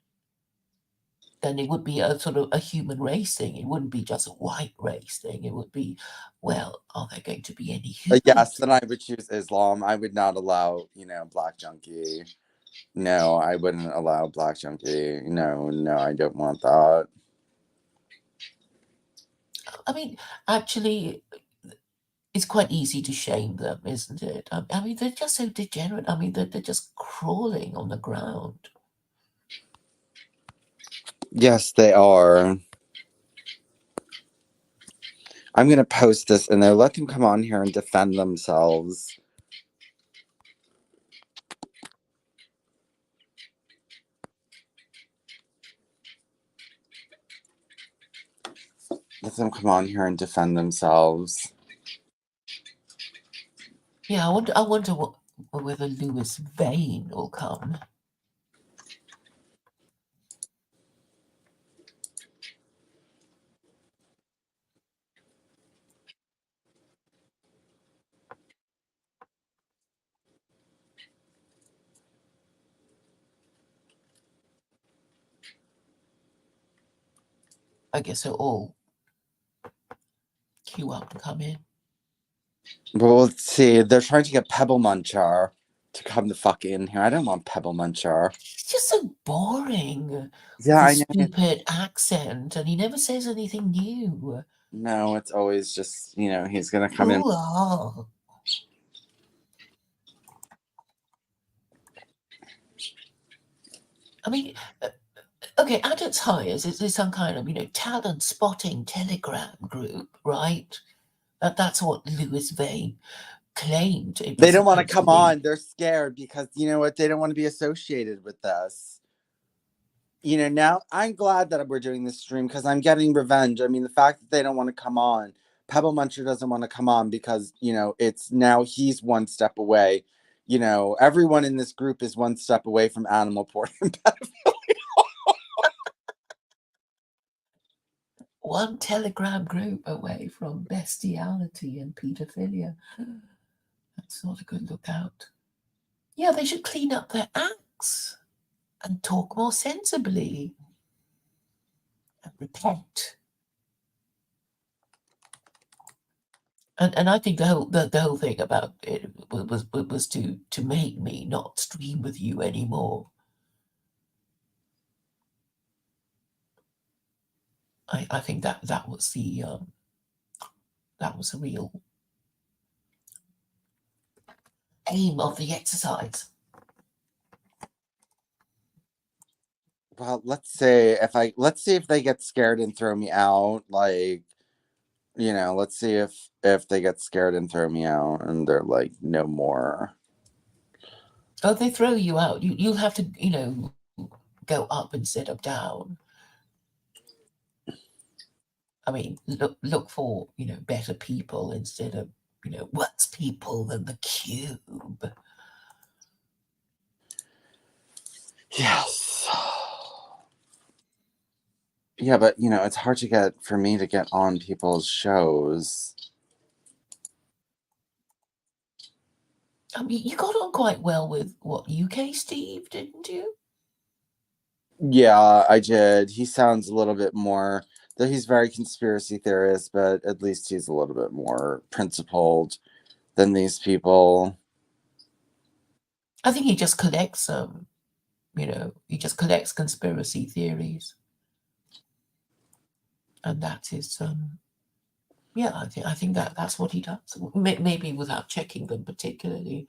then it would be a sort of a human race thing. It wouldn't be just a white race thing. It would be, well, are there going to be any humans? Yes, then I would choose Islam. I would not allow, Blackjunkie. No, I wouldn't allow Blackjunkie. No, I don't want that. I mean, actually, it's quite easy to shame them, isn't it? I mean, they're just so degenerate. I mean, they're just crawling on the ground. Yes, they are. I'm going to post this in there. Let them come on here and defend themselves. Let them come on here and defend themselves. Yeah, I wonder whether Louis Vane will come. I guess they'll all queue up and come in. Well, let's see. They're trying to get Pebble Muncher to come the fuck in here. I don't want Pebble Muncher. He's just so boring Yeah, with his I know. stupid accent, and he never says anything new. No, it's always just, he's going to come in. Ooh, ah. I mean, okay, at its highest, it's some kind of, talent spotting telegram group, right? That's what Louis Vane claimed it They was don't want to supposed to come be. on. They're scared because, you know what? They don't want to be associated with this. Now I'm glad that we're doing this stream because I'm getting revenge. I mean, the fact that they don't want to come on, Pebble Muncher doesn't want to come on because, it's now he's one step away. Everyone in this group is one step away from animal porn and pedophilia. One telegram group away from bestiality and pedophilia. That's not a good lookout. Yeah, they should clean up their acts and talk more sensibly and repent. And I think the whole thing about it was to make me not stream with you anymore. I think that was the real aim of the exercise. Well, let's see if they get scared and throw me out. Like, let's see if they get scared and throw me out and they're like, no more. Oh, they throw you out. You'll have to, go up instead of down. I mean, look for, better people instead of, worse people than the cube. Yes. Yeah, but it's hard for me to get on people's shows. I mean, you got on quite well with what UK Steve, didn't you? Yeah, I did. He sounds a little bit more, though he's very conspiracy theorist, but at least he's a little bit more principled than these people. I think he just collects he just collects conspiracy theories, and that is yeah, I think that's what he does. Maybe without checking them particularly.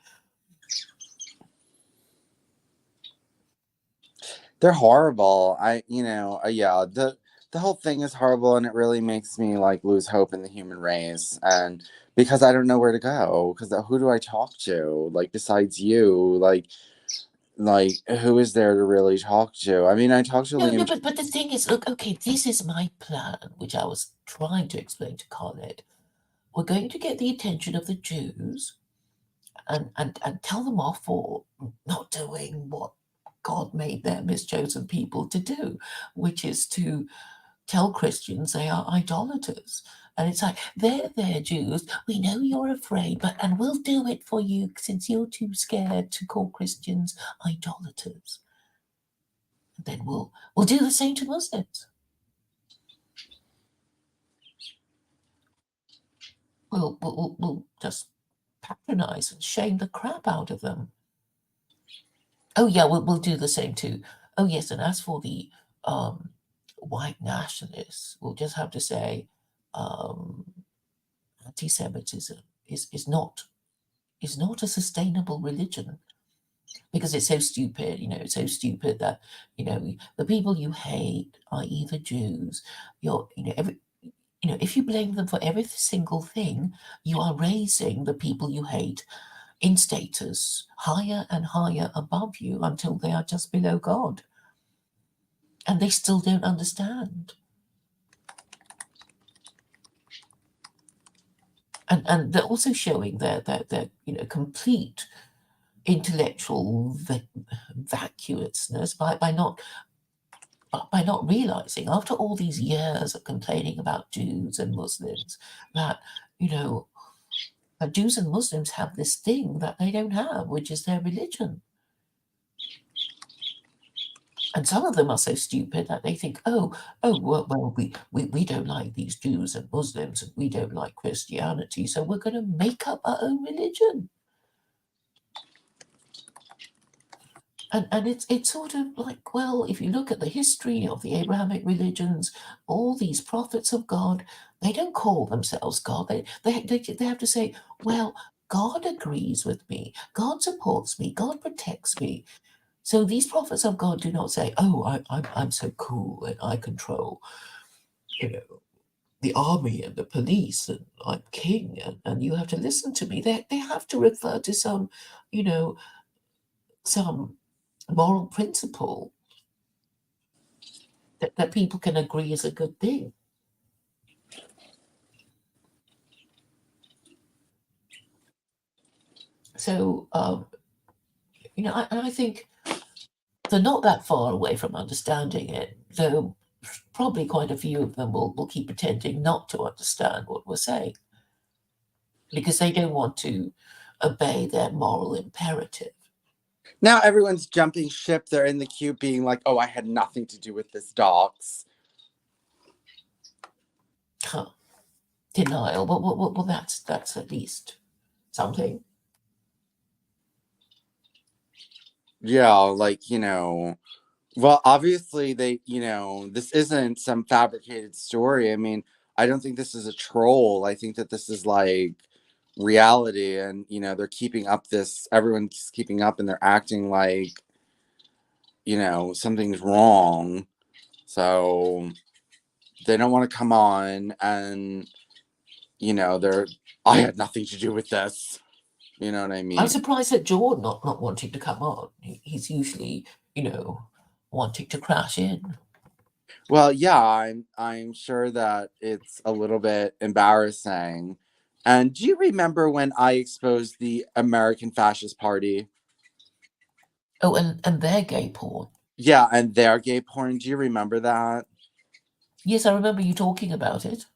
They're horrible. Yeah, the whole thing is horrible, and it really makes me like lose hope in the human race, and because I don't know where to go, because who do I talk to, like, besides you, like who is there to really talk to? I mean, I talked to No, Liam. but the thing is, look, okay, this is my plan, which I was trying to explain to Khaled. We're going to get the attention of the Jews and tell them off for not doing what God made them as chosen people to do, which is to tell Christians they are idolaters. And it's like, they're Jews. We know you're afraid, and we'll do it for you since you're too scared to call Christians idolaters. And then we'll do the same to Muslims. We'll just patronize and shame the crap out of them. Oh yeah, we'll do the same too. Oh yes, and as for the white nationalists, we'll just have to say anti-Semitism is not a sustainable religion because it's so stupid. It's so stupid that the people you hate are either Jews. If you blame them for every single thing, you are raising the people you hate in status higher and higher above you until they are just below God. And they still don't understand. And they're also showing their complete intellectual vacuousness by not realizing, after all these years of complaining about Jews and Muslims, that Jews and Muslims have this thing that they don't have, which is their religion. And some of them are so stupid that they think, well, we don't like these Jews and Muslims, and we don't like Christianity, so we're going to make up our own religion. And it's sort of like, well, if you look at the history of the Abrahamic religions, all these prophets of God, they don't call themselves God. They have to say, well, God agrees with me, God supports me, God protects me. So these prophets of God do not say, "Oh, I'm so cool and I control, the army and the police and I'm king and you have to listen to me." They have to refer to some, some moral principle that people can agree is a good thing. So, I think they're not that far away from understanding it, though probably quite a few of them will keep pretending not to understand what we're saying because they don't want to obey their moral imperative. Now everyone's jumping ship. They're in the queue being like, oh, I had nothing to do with this docs. Huh. Denial. Well, that's at least something. Yeah, like, well, obviously this isn't some fabricated story. I mean, I don't think this is a troll. I think that this is like reality, and they're keeping up everyone's keeping up and they're acting like, something's wrong. So they don't want to come on and I had nothing to do with this. You know what I mean? I'm surprised at Jord not wanting to come on. He's usually, wanting to crash in. Well, yeah, I'm sure that it's a little bit embarrassing. And do you remember when I exposed the American Fascist Party? Oh, and their gay porn. Yeah, and their gay porn. Do you remember that? Yes, I remember you talking about it.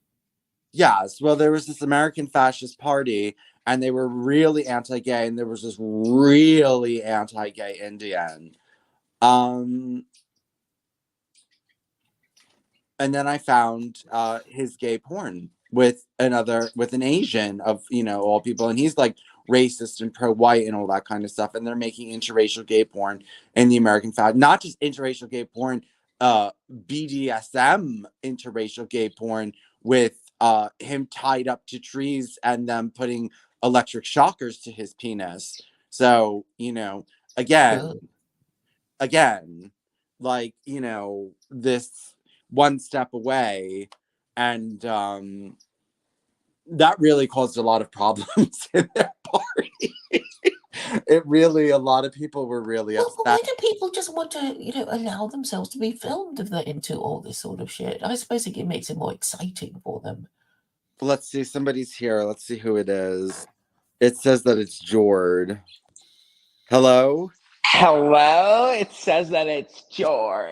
Yes. Well, there was this American Fascist Party, and they were really anti-gay, and there was this really anti-gay Indian. And then I found his gay porn with an Asian of all people, and he's like racist and pro-white and all that kind of stuff. And they're making interracial gay porn in the American not just interracial gay porn, BDSM interracial gay porn with him tied up to trees and them putting electric shockers to his penis. So again, Oh. again, like this one step away, and that really caused a lot of problems in their party. A lot of people were really Well, upset. why do people just want to, allow themselves to be filmed if they're into all this sort of shit? I suppose it makes it more exciting for them. Let's see, somebody's here. Let's see who it is. It says that it's Jord. Hello? Hello? It says that it's Jord.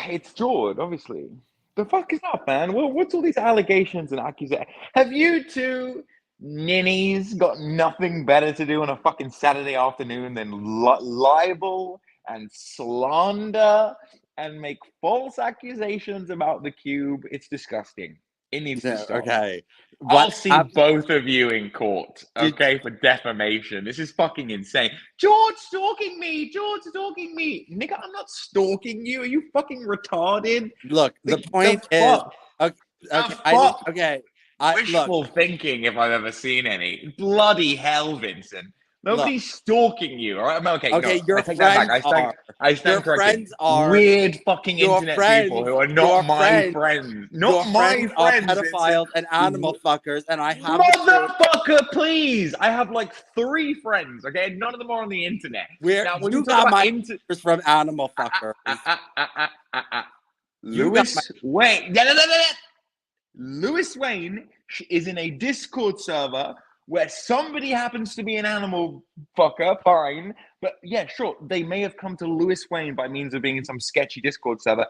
It's Jord, obviously. The fuck is up, man? What's all these allegations and accusations? Have you two ninnies got nothing better to do on a fucking Saturday afternoon than libel and slander and make false accusations about the cube? It's disgusting. It needs to No, stop. okay. I'll see both of you in court, okay, for defamation. This is fucking insane. George stalking me! George stalking me! Nigga, I'm not stalking you. Are you fucking retarded? Look, the point is, okay, Wishful thinking, if I've ever seen any. Bloody hell, Vincent. Nobody's stalking you, all right? Okay, no, your I take that back. friends I stand your corrected. friends are Weird fucking your internet friends, people who are not my friends. Not my friends, are pedophiles Vincent. and animal fuckers, and I have Motherfucker, please! I have like 3 friends, okay? None of them are on the internet. Where Now, when you you talk got about my from animal fuckers. Lewis Wayne. Lewis Wayne is in a Discord server where somebody happens to be an animal fucker, fine. But yeah, sure, they may have come to Lewis Wayne by means of being in some sketchy Discord server.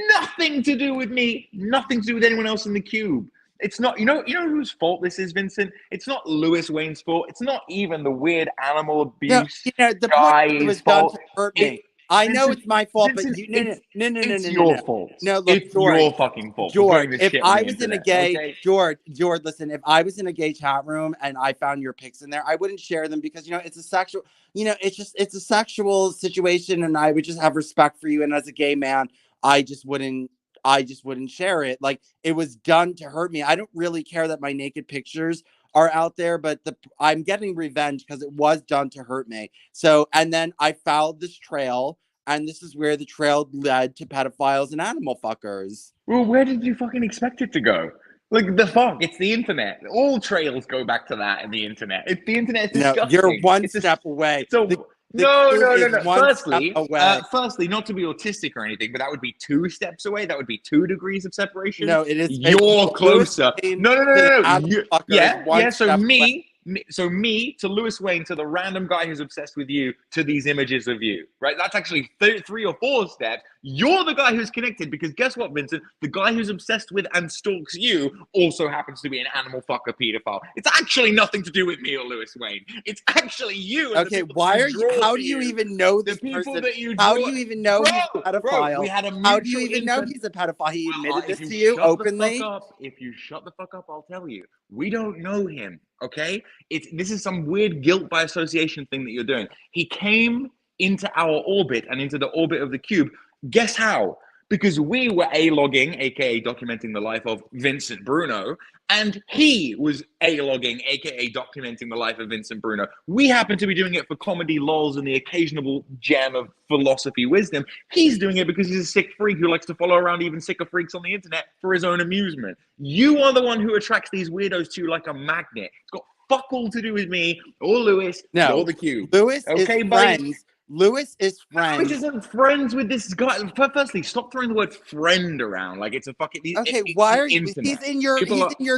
Nothing to do with me, nothing to do with anyone else in the cube. It's not, you know whose fault this is, Vincent? It's not Lewis Wayne's fault. It's not even the weird animal abuse The guy's point was fault. done to hurt me. I know Vincent, it's my fault, but Vincent, no. it's your fault. No, look, It's Jord, your fucking fault for Jord, putting this if shit on I the was in a internet. gay Okay? Jord, listen, if I was in a gay chat room and I found your pics in there, I wouldn't share them because it's a sexual, it's a sexual situation, and I would just have respect for you. And as a gay man, I just wouldn't share it. Like, it was done to hurt me. I don't really care that my naked pictures are out there, but I'm getting revenge because it was done to hurt me. So, and then I followed this trail, and this is where the trail led to pedophiles and animal fuckers. Well, where did you fucking expect it to go? Like, the fuck? It's the internet. All trails go back to that in the internet. The internet is No, you're disgusting. one step away. So The no, cube no, no, is no. one step away. Firstly, not to be autistic or anything, but that would be 2 steps away. That would be 2 degrees of separation. No, it is. You're closer. No, no, no, To the no, no. animal fucker is Yeah, one yeah. So step away. me to Lewis Wayne to the random guy who's obsessed with you to these images of you, right? That's actually 3 or 4 steps. You're the guy who's connected because guess what, Vincent? The guy who's obsessed with and stalks you also happens to be an animal fucker pedophile. It's actually nothing to do with me or Lewis Wayne. It's actually you. And Okay, why are you? How do you even know this person? How do you even know he's a pedophile? Bro, we had a How do you even know he's a pedophile? He admitted this to you openly. If you shut the fuck up, I'll tell you. We don't know him, okay? This is some weird guilt by association thing that you're doing. He came into our orbit and into the orbit of the cube. Guess how? Because we were A-logging, aka documenting the life of Vincent Bruno, and he was A-logging, aka documenting the life of Vincent Bruno. We happen to be doing it for comedy, lols, and the occasional gem of philosophy wisdom. He's doing it because he's a sick freak who likes to follow around even sicker freaks on the internet for his own amusement. You are the one who attracts these weirdos to you like a magnet. It's got fuck all to do with me or Lewis or the cube. Lewis okay, is buddy? friends. Lewis is friends. Lewis isn't friends with this guy. Firstly, stop throwing the word friend around like it's a fucking. Okay, why are you? He's in your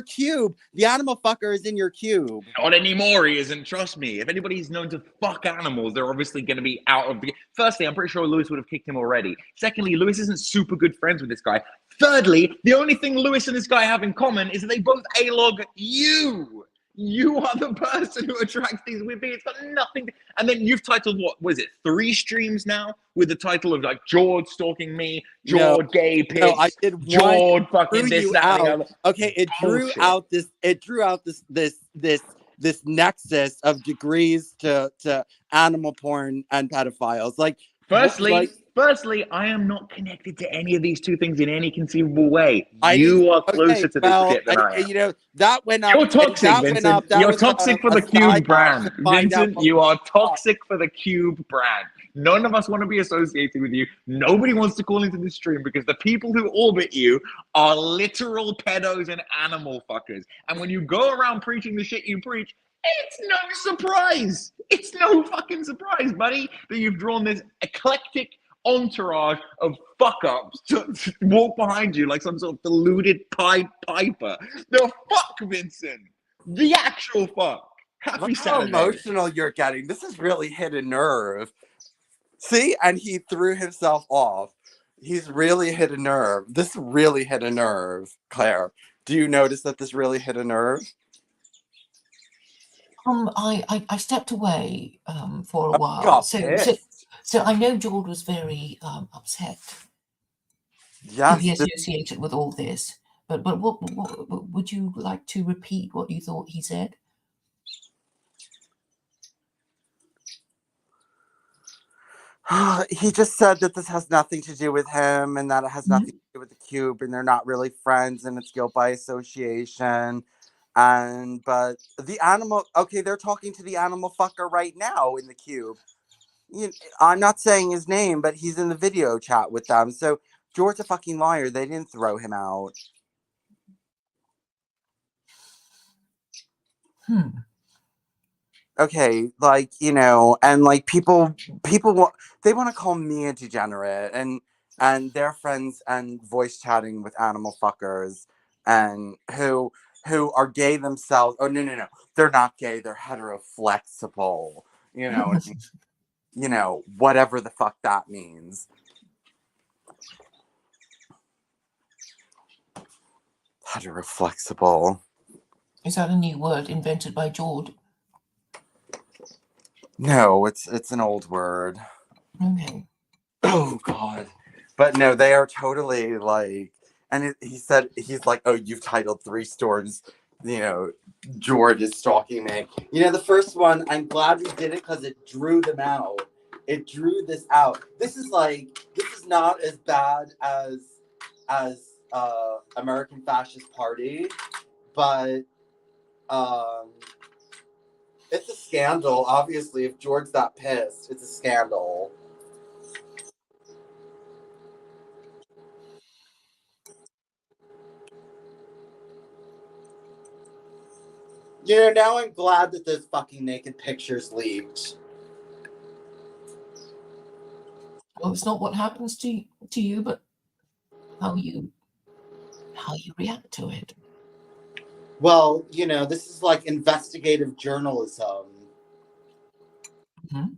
cube. The animal fucker is in your cube. Not anymore. He isn't. Trust me. If anybody's known to fuck animals, they're obviously going to be out of the. Firstly, I'm pretty sure Lewis would have kicked him already. Secondly, Lewis isn't super good friends with this guy. Thirdly, the only thing Lewis and this guy have in common is that they both A-log you. You are the person who attracts these weird beings. It's got nothing. And then you've titled, what was it, 3 streams now with the title of like Jord stalking me, Jord gay pics, I did Jord fucking this, that, and the other. Okay, it drew out this nexus of degrees to animal porn and pedophiles. Like, Firstly, I am not connected to any of these 2 things in any conceivable way. You are closer to this shit than I am. That went up. You're toxic, Vincent. You're toxic for the Cube brand. Vincent, you are toxic for the Cube brand. None of us want to be associated with you. Nobody wants to call into this stream because the people who orbit you are literal pedos and animal fuckers. And when you go around preaching the shit you preach, it's no surprise. It's no fucking surprise, buddy, that you've drawn this eclectic entourage of fuck-ups to walk behind you like some sort of deluded Pied Piper. The fuck, Vincent. The actual fuck. Happy Saturday. How emotional you're getting. This has really hit a nerve. See? And he threw himself off. He's really hit a nerve. This really hit a nerve, Claire. Do you notice that this really hit a nerve? I stepped away for a while. So I know Jord was very upset to be associated with all this. But what would you like to repeat what you thought he said? He just said that this has nothing to do with him and that it has nothing to do with the cube and they're not really friends and it's guilt by association. But the animal, okay, they're talking to the animal fucker right now in the cube. I'm not saying his name, but he's in the video chat with them. So Jord's a fucking liar. They didn't throw him out. Okay, like, and like people they want to call me a degenerate and they're friends and voice chatting with animal fuckers and who are gay themselves. Oh, no. They're not gay. They're heteroflexible. Whatever the fuck that means. Heteroflexible. Is that a new word invented by Jord? No, it's an old word. Okay. Oh God. But no, they are totally like, and he said, he's like, oh, you've titled 3 storms, you know, Jord is stalking me. You know, the first one, I'm glad we did it because it drew them out. It drew this out. This is not as bad as American Fascist Party, but it's a scandal. Obviously, if Jord's that pissed, it's a scandal. You know, now I'm glad that those fucking naked pictures leaked. Well, it's not what happens to you, but how you react to it. Well, you know, this is like investigative journalism. Mm-hmm.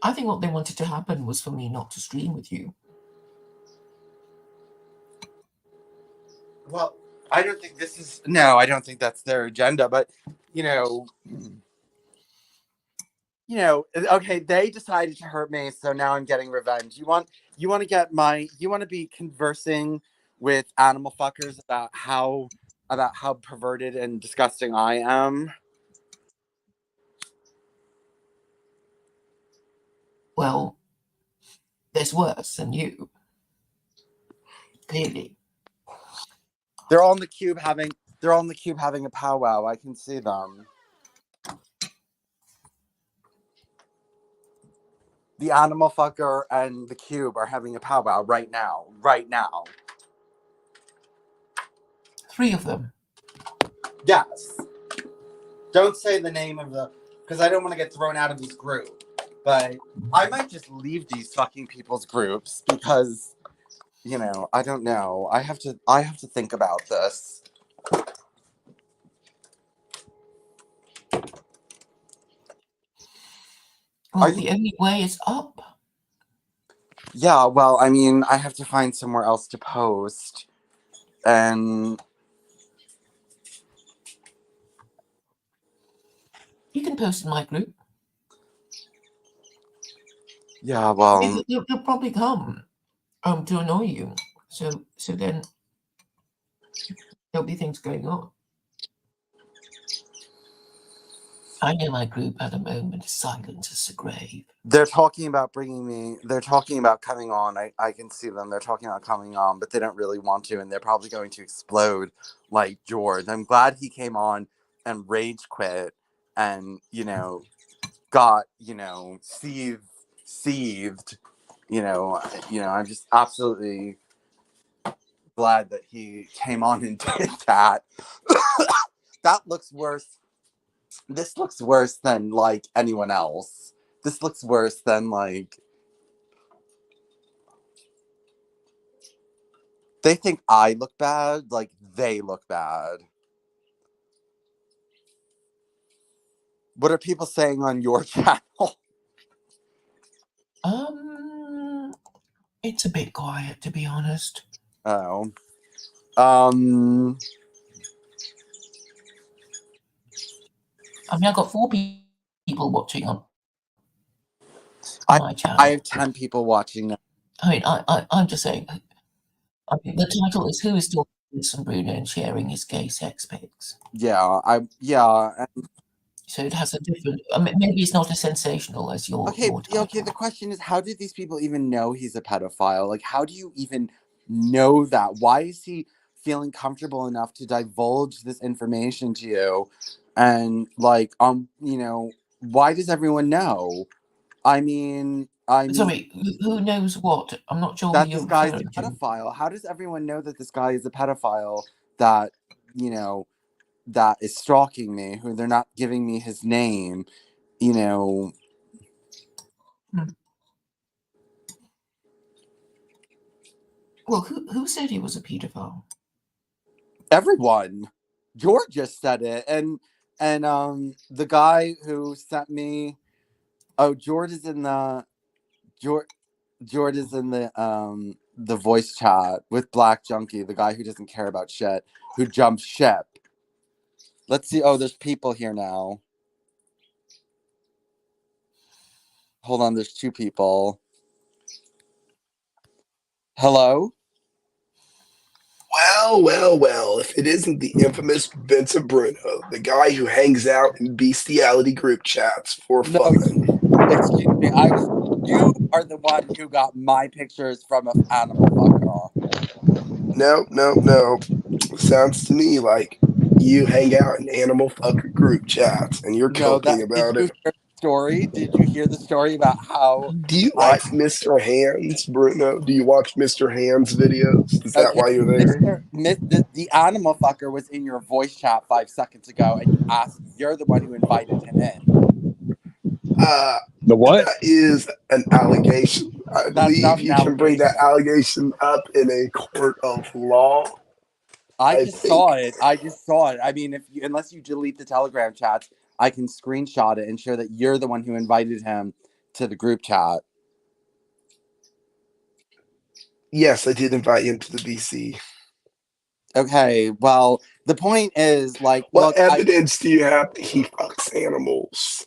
I think what they wanted to happen was for me not to stream with you. Well, I don't think that's their agenda, but you know, okay, they decided to hurt me, so now I'm getting revenge. You want to be conversing with animal fuckers about how perverted and disgusting I am? Well, there's worse than you. Clearly. They're all in the cube having a powwow. I can see them. The animal fucker and the cube are having a powwow right now. Right now. 3 of them. Yes. Don't say the name of because I don't want to get thrown out of this group. But I might just leave these fucking people's groups because, you know, I don't know. I have to think about this. Well, the only way is up. Yeah, well, I mean, I have to find somewhere else to post. And You can post in my group. yeah, well, They'll probably come to annoy you. So then there'll be things going on. I know my group at the moment is silent as the grave. they're talking about coming on. I can see them. They're talking about coming on, but they don't really want to, and they're probably going to explode like Jord. I'm glad he came on and rage quit and, you know, got, you know, seethed. I'm just absolutely glad that he came on and did that. That looks worse. This looks worse than like anyone else. This looks worse than like they think I look bad, like they look bad. What are people saying on your channel? It's a bit quiet, to be honest. Oh. I mean, I've got 4 people watching on my channel. I have 10 people watching now. I mean, I'm just saying. I mean, the title is "Who is still Vincent Bruno and sharing his gay sex pics?" Yeah. So it has a different. I mean, maybe it's not as sensational as your title. Okay. The question is, how do these people even know he's a pedophile? Like, how do you even know that? Why is he feeling comfortable enough to divulge this information to you? And like, you know, why does everyone know? I mean, Sorry, who knows what? I'm not sure that who you're this guy's a referring to. pedophile. How does everyone know that this guy is a pedophile that, you know, that is stalking me, who they're not giving me his name, you know? Well, who said he was a pedophile? Everyone. Jord just said it. And the guy who sent me, Jord is in the voice chat with Blackjunkie, the guy who doesn't care about shit, who jumped ship. Let's see. Oh, there's people here now. Hold on, there's two people. Hello? Well, if it isn't the infamous Vincent Bruno, the guy who hangs out in bestiality group chats for No, fun. excuse me. You are the one who got my pictures from an animal fucker. No. Sounds to me like you hang out in animal fucker group chats and you're No, talking that did about you it. hear the story? Did you hear the story about how Do you I like Mr. Hands, Bruno? Do you watch Mr. Hands videos? Is that okay, why you're there? the animal fucker was in your voice chat 5 seconds ago and you're the one who invited him in. Uh, The what? that is an allegation. I That's believe not an you can bring that allegation. allegation up in a court of law. I I just saw think. it. I just saw it. I mean, unless you delete the Telegram chats, I can screenshot it and show that you're the one who invited him to the group chat. Yes, I did invite him to the BC. Okay, well, the point is, like, What look, evidence do you have that he fucks animals?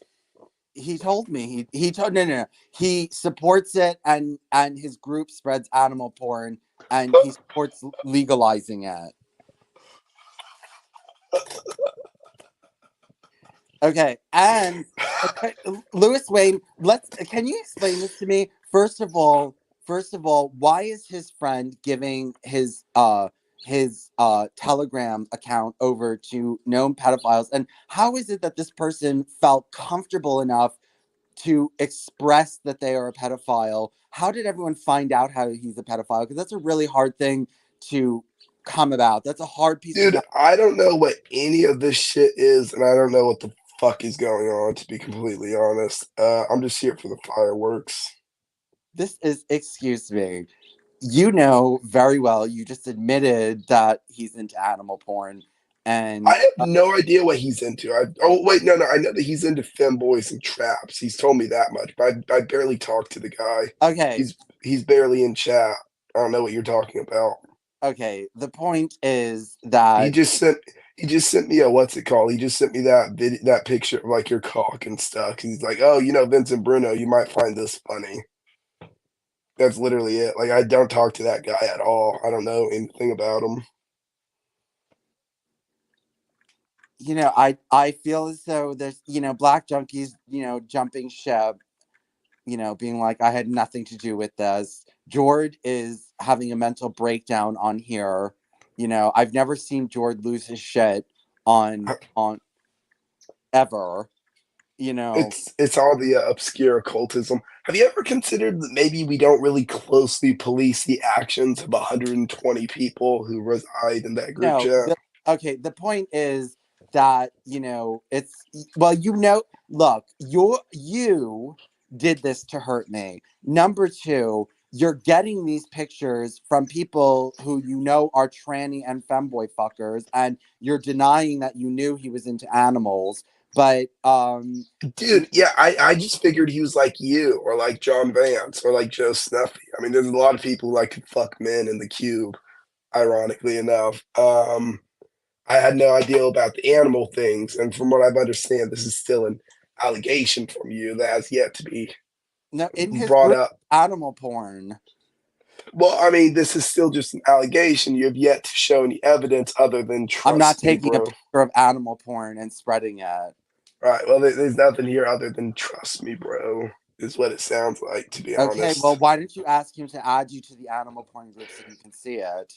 he told me he told no, he supports it, and his group spreads animal porn, and he supports legalizing it. Okay, and okay, Louis Wayne, can you explain this to me? First of all, why is his friend giving his Telegram account over to known pedophiles? And how is it that this person felt comfortable enough to express that they are a pedophile? How did everyone find out how he's a pedophile? Because that's a really hard thing to come about. That's a hard piece of Dude, I don't know what any of this shit is, and I don't know what the fuck is going on, to be completely honest. I'm just here for the fireworks. this is, excuse me, you know very well, you just admitted that he's into animal porn, I and have no idea what he's into. Oh wait, no, I know that he's into femboys and traps. He's told me that much, but I barely talked to the guy. okay, He's barely in chat. I don't know what you're talking about. the point is He that just sent he just sent me a what's it called? He just sent me that picture of like your cock and stuff. He's like, oh, Vincent Bruno, you might find this funny. That's literally it. Like I don't talk to that guy at all. I don't know anything about him. I feel as though there's black junkies jumping ship, being like, I had nothing to do with this. Jord is having a mental breakdown on here. I've never seen Jord lose his shit on ever. It's all the obscure occultism. Have you ever considered that maybe we don't really closely police the actions of 120 people who reside in that group No, chat? the point is that it's, well, look, you did this to hurt me. Number two, you're getting these pictures from people who are tranny and femboy fuckers, and you're denying that you knew he was into animals. But Dude, yeah, I just figured he was like you or like John Vance or like Joe Snuffy. I mean, there's a lot of people who like to fuck men in the cube, ironically enough. I had no idea about the animal things, and from what I understand, this is still an allegation from you that has yet to be no, in his brought group, up. animal porn. Well, I mean, this is still just an allegation. You have yet to show any evidence other than I'm not trust me, taking a bro. picture of animal porn and spreading it. Right. Well, there's nothing here other than trust me, bro, is what it sounds like, to be Okay, well, honest. why don't you ask him to add you to the animal porn group so you can see it?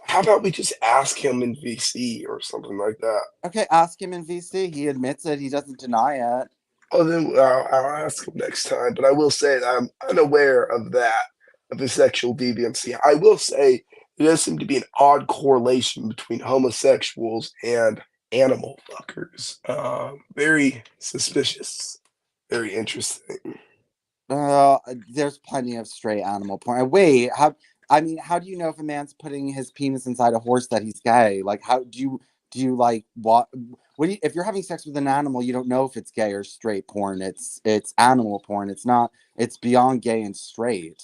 How about we just ask him in VC or something like that? Okay, ask him in VC. He admits it. He doesn't deny it. Oh, then I'll ask him next time. But I will say that I'm unaware of that, of the sexual deviancy. I will say there does seem to be an odd correlation between homosexuals and animal fuckers. Very suspicious. Very interesting. There's plenty of straight animal porn. Wait, how? I mean, how do you know if a man's putting his penis inside a horse that he's gay? Like, how do you like what? If you're having sex with an animal, you don't know if it's gay or straight porn. It's animal porn. It's not. It's beyond gay and straight.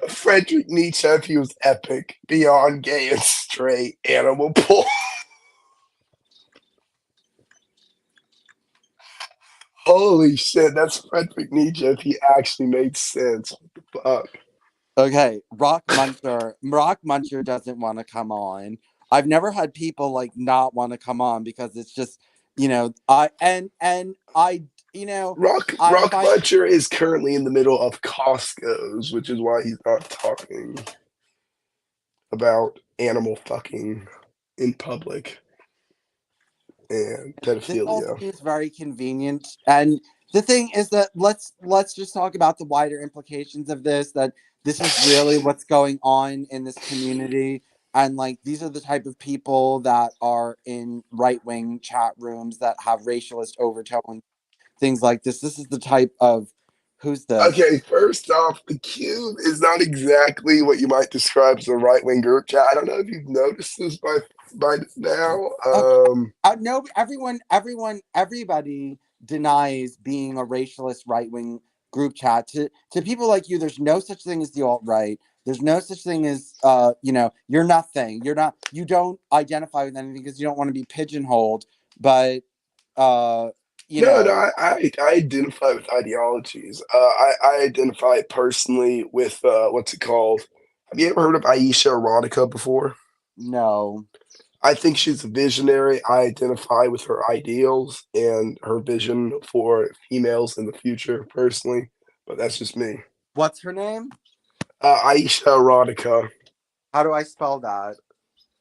Frederick Nietzsche, if he was epic, beyond gay and straight, animal porn. Holy shit, that's Frederick Nietzsche if he actually made sense. What the fuck? Okay, Rock Muncher doesn't want to come on. I've never had people like not want to come on because it's just, I Rock find Muncher is currently in the middle of Costco's, which is why he's not talking about animal fucking in public and this also pedophilia. seems very convenient. And the thing is that let's just talk about the wider implications of this, that this is really what's going on in this community. And like these are the type of people that are in right-wing chat rooms that have racialist overtones, things like this. This is the type of who's this? Okay, first off, the Cube is not exactly what you might describe as a right wing group chat. I don't know if you've noticed this by now. No, everybody denies being a racialist right-wing group chat. To people like you, there's no such thing as the alt-right. There's no such thing as you're nothing. You don't identify with anything because you don't want to be pigeonholed. But No, I identify with ideologies. I identify personally with what's it called? Have you ever heard of Aisha Erotica before? no. I think she's a visionary. I identify with her ideals and her vision for females in the future, personally. But that's just me. What's her name? Aisha Erotica. How do I spell that?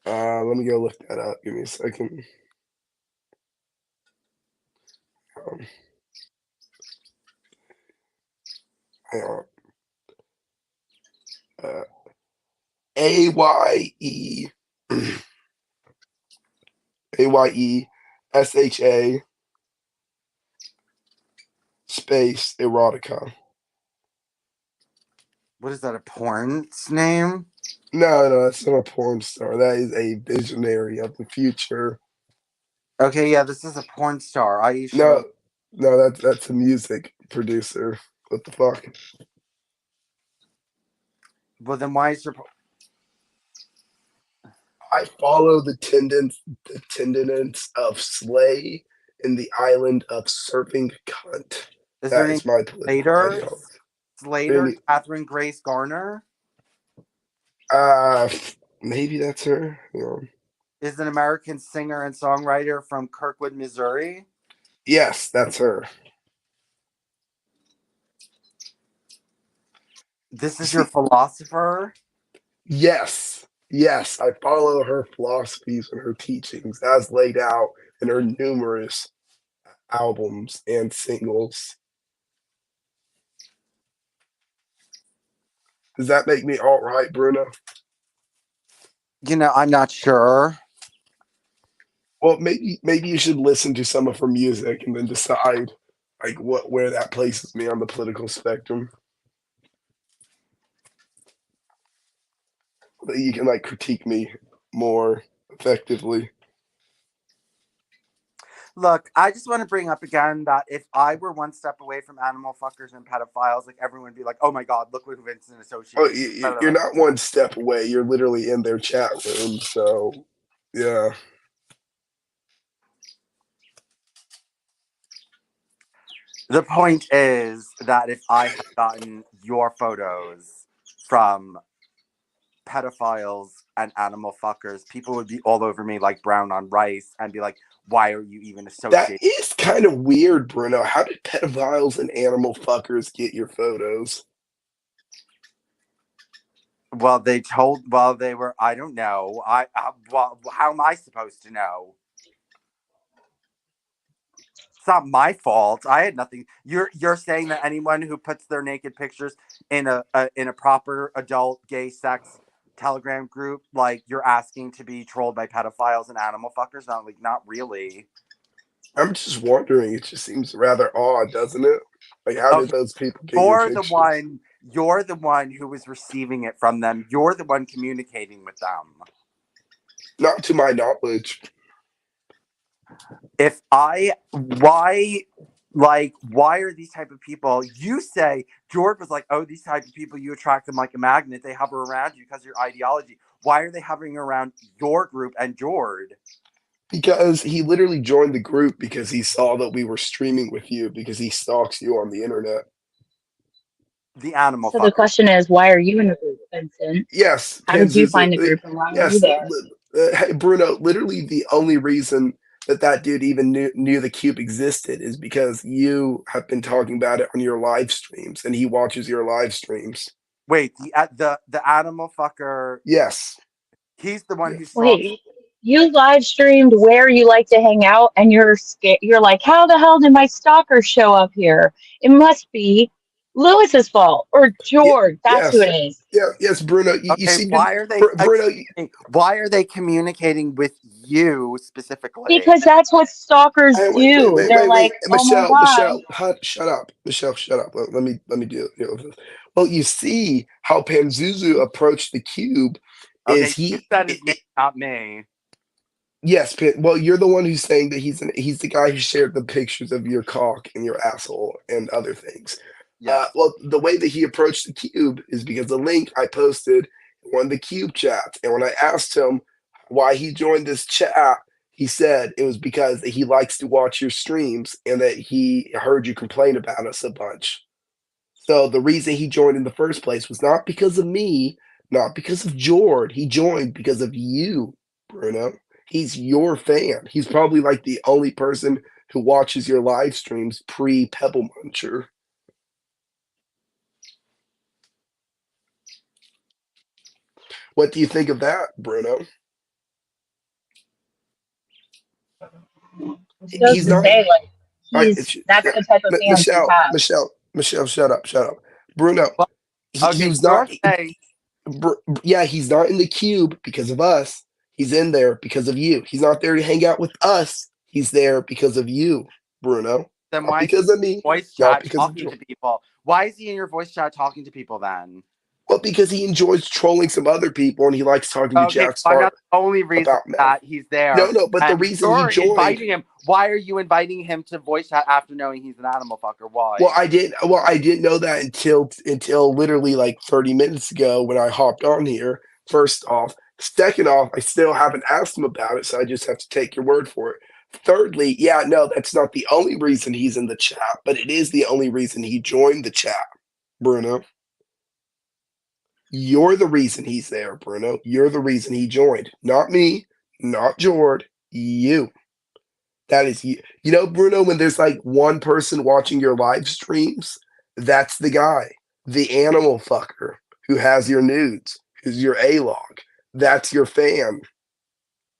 Let me go look that up. Give me a second. Hang on. AYE AYESHA space erotica. What is that? A porn's name? No, that's not a porn star. That is a visionary of the future. Okay, yeah, this is a porn star. No, that's a music producer. What the fuck? Well, then why is your I follow the tendons of Slay in the island of Surfing Cunt. is That her name is my political Slater? ideology. Slater, Catherine Grace Garner Maybe that's her. Hang on. is an American singer and songwriter from Kirkwood, Missouri. Yes, that's her. This is your philosopher. Yes, I follow her philosophies and her teachings as laid out in her numerous albums and singles. Does that make me alt right, Bruno? I'm not sure. Well, maybe you should listen to some of her music and then decide like where that places me on the political spectrum. That you can like critique me more effectively. Look, I just want to bring up again that if I were one step away from animal fuckers and pedophiles, like everyone would be like, "Oh my god, look what Vincent associates." Oh, you're not one step away. You're literally in their chat room. So, yeah. The point is that if I had gotten your photos from pedophiles and animal fuckers, people would be all over me like brown on rice and be like, why are you even associated? That is kind of weird, Bruno. How did pedophiles and animal fuckers get your photos? Well, they were, I don't know. How am I supposed to know? It's not my fault. I had nothing. You're saying that anyone who puts their naked pictures in a proper adult gay sex Telegram group, like you're asking to be trolled by pedophiles and animal fuckers? Not really. I'm just wondering. It just seems rather odd, doesn't it? Like, how did those people get your pictures? You're the one who was receiving it from them. You're the one communicating with them. Not to my knowledge. Why are these type of people? You say Jord was like, oh, these type of people, you attract them like a magnet. They hover around you because of your ideology. Why are they hovering around your group and Jord? Because he literally joined the group because he saw that we were streaming with you because he stalks you on the internet. The animal So the fucker. question is, why are you in the group, Vincent? Yes, How did you find the Panzuzu. group and why are you Yes, there? hey, Bruno. Literally, the only reason that dude even knew the cube existed is because you have been talking about it on your live streams, and he watches your live streams. Wait, the animal fucker. Yes. He's the one who stalks. Wait, you live streamed where you like to hang out, and you're scared. You're like, how the hell did my stalker show up here? It must be Lewis's fault or Jord. That's who Yes. it is. Yeah. Yes, Bruno. You Okay, see, why are they Bruno? why are they communicating with you specifically? Because that's what stalkers Hey, do. They're like, oh my Michelle, god. shut up, Michelle, shut up. Let me do it. Well, you see how Panzuzu approached the cube. Okay, Is you said his name, not me. Yes, well, you're the one who's saying that he's the guy who shared the pictures of your cock and your asshole and other things. Yes. Well, the way that he approached the cube is because the link I posted in one of the cube chats, and when I asked him why he joined this chat, he said it was because he likes to watch your streams and that he heard you complain about us a bunch. So the reason he joined in the first place was not because of me, not because of Jord. He joined because of you, Bruno. He's your fan. He's probably like the only person who watches your live streams pre Pebble Muncher. What do you think of that, Bruno? It goes to say, like, that's the type of fans he has. Michelle, shut up. Bruno, Well, he was not. Yeah, he's not in the cube because of us. He's in there because of you. He's not there to hang out with us. He's there because of you, Bruno. Then not why because of me. Voice chat talking to people. Why is he in your voice chat talking to people then? Well, because he enjoys trolling some other people and he likes talking to Jack Spark. That's the only reason that he's there. No, but the reason he joined. Inviting him. Why are you inviting him to voice chat after knowing he's an animal fucker? Why? Well, I didn't know that until literally like 30 minutes ago when I hopped on here. First off. Second off, I still haven't asked him about it, so I just have to take your word for it. Thirdly, yeah, no, that's not the only reason he's in the chat, but it is the only reason he joined the chat, Bruno. You're the reason he's there, Bruno. You're the reason he joined. Not me, not Jord, you. That is you. You know, Bruno, when there's like one person watching your live streams, that's the guy, the animal fucker who has your nudes, who's your A-log. That's your fan,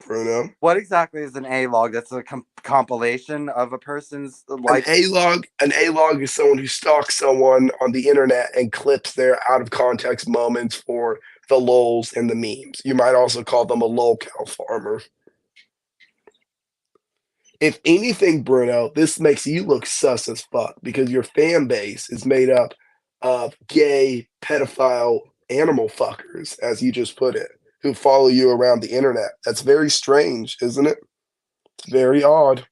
Bruno. What exactly is an A-log? That's a compilation of a person's life. An A-log is someone who stalks someone on the internet and clips their out of context moments for the lols and the memes. You might also call them a lol cow farmer. If anything, Bruno, this makes you look sus as fuck because your fan base is made up of gay, pedophile animal fuckers, as you just put it, who follow you around the internet. That's very strange, isn't it? It's very odd.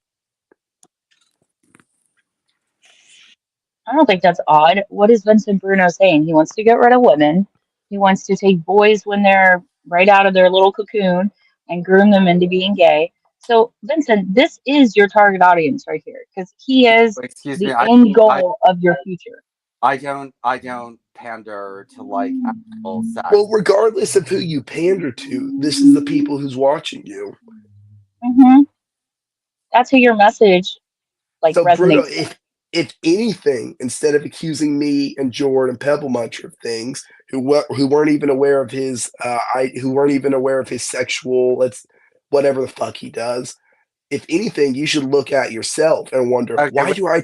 I don't think that's odd. What is Vincent Bruno saying? He wants to get rid of women. He wants to take boys when they're right out of their little cocoon and groom them into being gay. So, Vincent, this is your target audience right here because he is the end goal of your future. I don't pander to like actual sex. Well, regardless of who you pander to, this is the people who's watching you. Mm-hmm. That's who your message resonates. Bruno, if anything, instead of accusing me and Jord and Pebble Muncher of things who weren't even aware of his sexual whatever the fuck he does. If anything, you should look at yourself and wonder why do I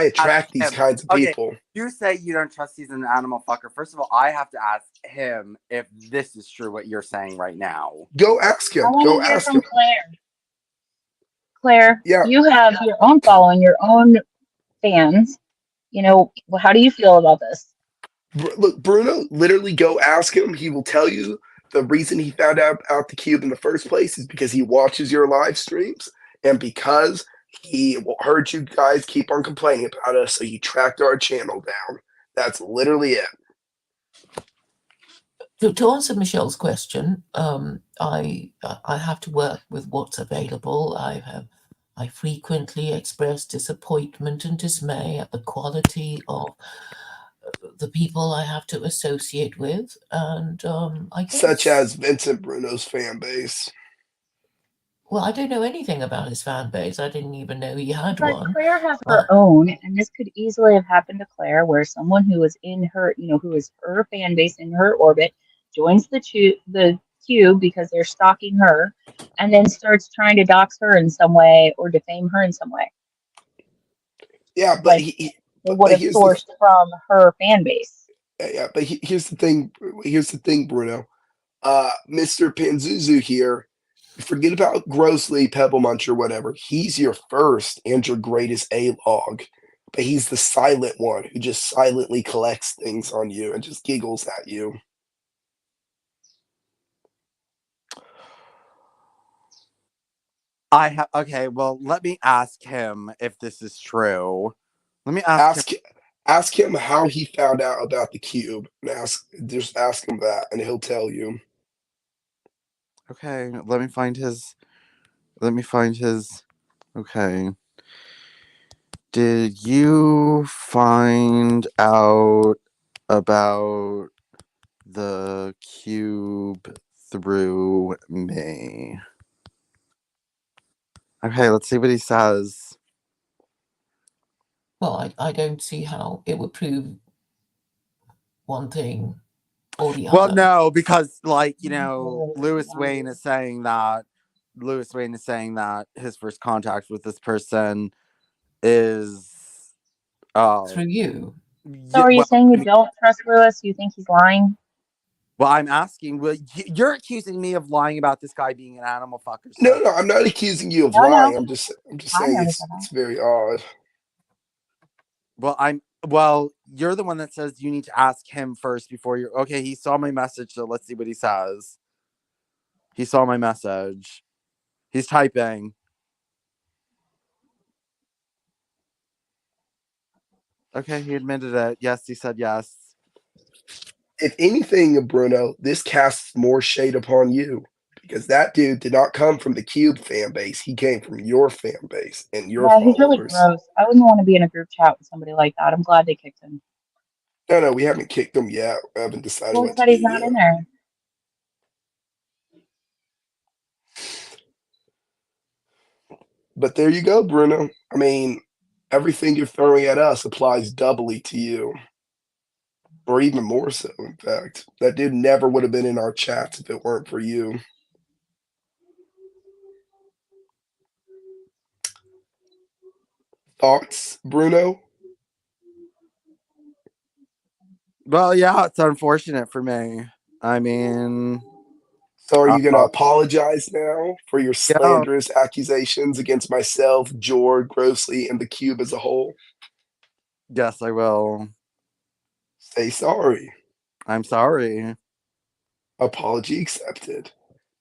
attract these kinds of people? You say you don't trust he's an animal fucker. First of all, I have to ask him if this is true what you're saying right now. Go ask him. Go ask him. Claire, yeah. You have your own following, your own fans. You know, how do you feel about this? Look, Bruno, literally go ask him. He will tell you the reason he found out the cube in the first place is because he watches your live streams and because he heard you guys keep on complaining about us, so he tracked our channel down. That's literally it. To answer Michelle's question, I have to work with what's available. I frequently express disappointment and dismay at the quality of the people I have to associate with, and I guess, such as Vincent Bruno's fan base. well, I don't know anything about his fan base. I didn't even know he had But one. Claire has her But own, and this could easily have happened to Claire, where someone who is in her, who is her fan base in her orbit, joins the cube because they're stalking her, and then starts trying to dox her in some way or defame her in some way. Yeah, but Like he they would but have here's the sourced from her fan base. yeah, but here's the thing. Here's the thing, Bruno. Mr. Panzuzu here. Forget about Grossly, Pebble Muncher, whatever. He's your first and your greatest A-log. But he's the silent one who just silently collects things on you and just giggles at you. Okay, well, let me ask him if this is true. Let me ask him. Ask him how he found out about the cube. And just ask him that, and he'll tell you. Okay, let me find his. Okay. Did you find out about the cube through me? Okay, let's see what he says. well, I don't see how it would prove one thing or the Well, other. no, because Lewis Wow. Wayne is saying that his first contact with this person is Through you. So are you saying you don't trust Lewis? You think he's lying? well, I'm asking. Well, you're accusing me of lying about this guy being an animal fucker. So. No, I'm not accusing you of No, lying. no. I'm just I saying never it's said that. it's very odd. Well, you're the one that says you need to ask him first before you're okay. He saw my message, so let's see what he says. He saw my message. He's typing. Okay, he admitted it. Yes, he said yes. If anything, Bruno, this casts more shade upon you because that dude did not come from the Cube fan base. He came from your fan base and your Yeah, he's really followers. gross. I wouldn't want to be in a group chat with somebody like that. I'm glad they kicked him. No, we haven't kicked him yet. I haven't decided Well, what he to said do he's not yet. in there. But there you go, Bruno. I mean, everything you're throwing at us applies doubly to you. Or even more so, in fact. That dude never would have been in our chats if it weren't for you. Thoughts, Bruno? Well, yeah, it's unfortunate for me. I mean, So are you going to uh, apologize now for your yeah, slanderous accusations against myself, Jord, Grossly, and the Cube as a whole? yes, I will. Say sorry. I'm sorry. Apology accepted.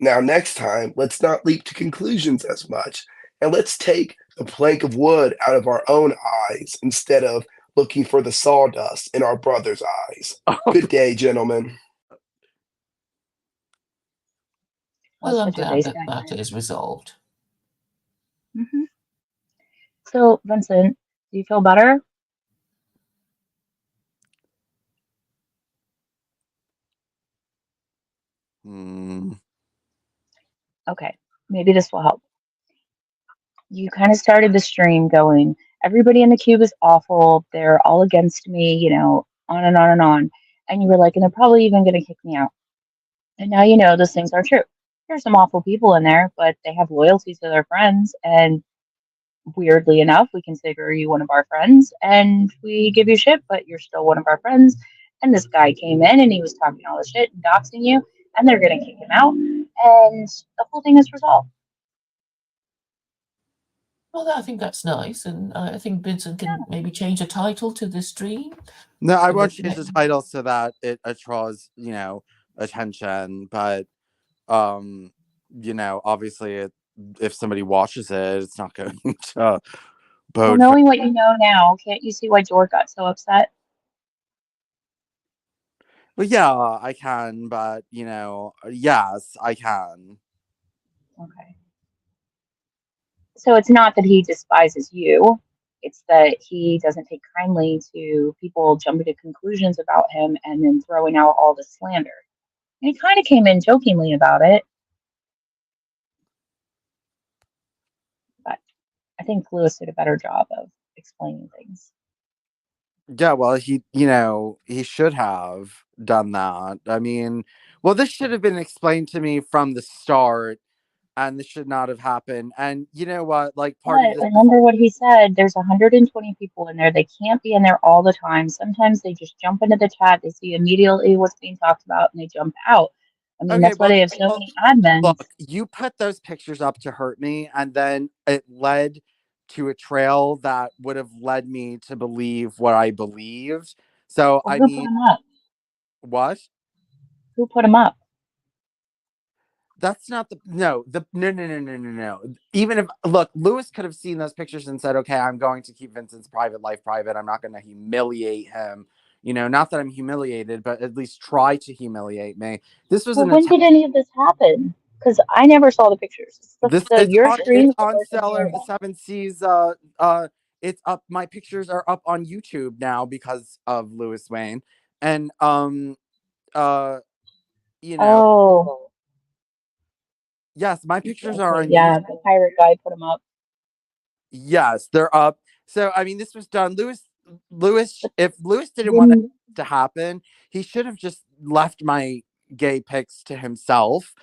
Now, next time, let's not leap to conclusions as much, and let's take the plank of wood out of our own eyes instead of looking for the sawdust in our brother's eyes. Good day, gentlemen. Well, That's I'm such a glad base that guy. matter is resolved. Mm-hmm. So, Vincent, do you feel better? Hmm. Okay, maybe this will help. You kind of started the stream going, everybody in the cube is awful. They're all against me, on and on and on. And you were like, and they're probably even going to kick me out. And now you know those things are true. There's some awful people in there, but they have loyalty to their friends. And weirdly enough, we consider you one of our friends and we give you shit, but you're still one of our friends. And this guy came in and he was talking all this shit and doxing you, and they're going to kick him out. And the whole thing is resolved. Well, I think that's nice, and I think Vincent can maybe change the title to the stream. No, I To won't make change the it- title so that it draws, attention. But, obviously, if somebody watches it, it's not going to Well, bode. knowing what you know now, can't you see why Jord got so upset? Well, yeah, I can, but yes, I can. Okay. So it's not that he despises you. It's that he doesn't take kindly to people jumping to conclusions about him and then throwing out all the slander. And he kind of came in jokingly about it, but I think Lewis did a better job of explaining things. Yeah, well, he should have done that. I mean, well, this should have been explained to me from the start, and this should not have happened. And you know what? Like, part of But this is remember what he said, there's 120 people in there. They can't be in there all the time. Sometimes they just jump into the chat, they see immediately what's being talked about, and they jump out. I mean, okay. that's why Well, they have so well, many admins. look, you put those pictures up to hurt me, and then it led to a trail that would have led me to believe what I believed. So, Well, I who put mean, him up? what? Who put him up? That's not the no the no no no no no no. Even if look, Lewis could have seen those pictures and said, "Okay, I'm going to keep Vincent's private life private. I'm not going to humiliate him." Not that I'm humiliated, but at least try to humiliate me. This was Well, an when attempt. did any of this happen? Because I never saw the pictures. This Your stream it's is the on first I'm Seller hearing of the about. Seven Seas. It's up. My pictures are up on YouTube now because of Lewis Wayne, and uh, you know, Oh, yes, my pictures are okay, on YouTube. yeah, the pirate guy put him up. Yes, they're up. So I mean, this was done. Lewis, But if Lewis didn't want it didn't to happen, he should have just left my gay pics to himself.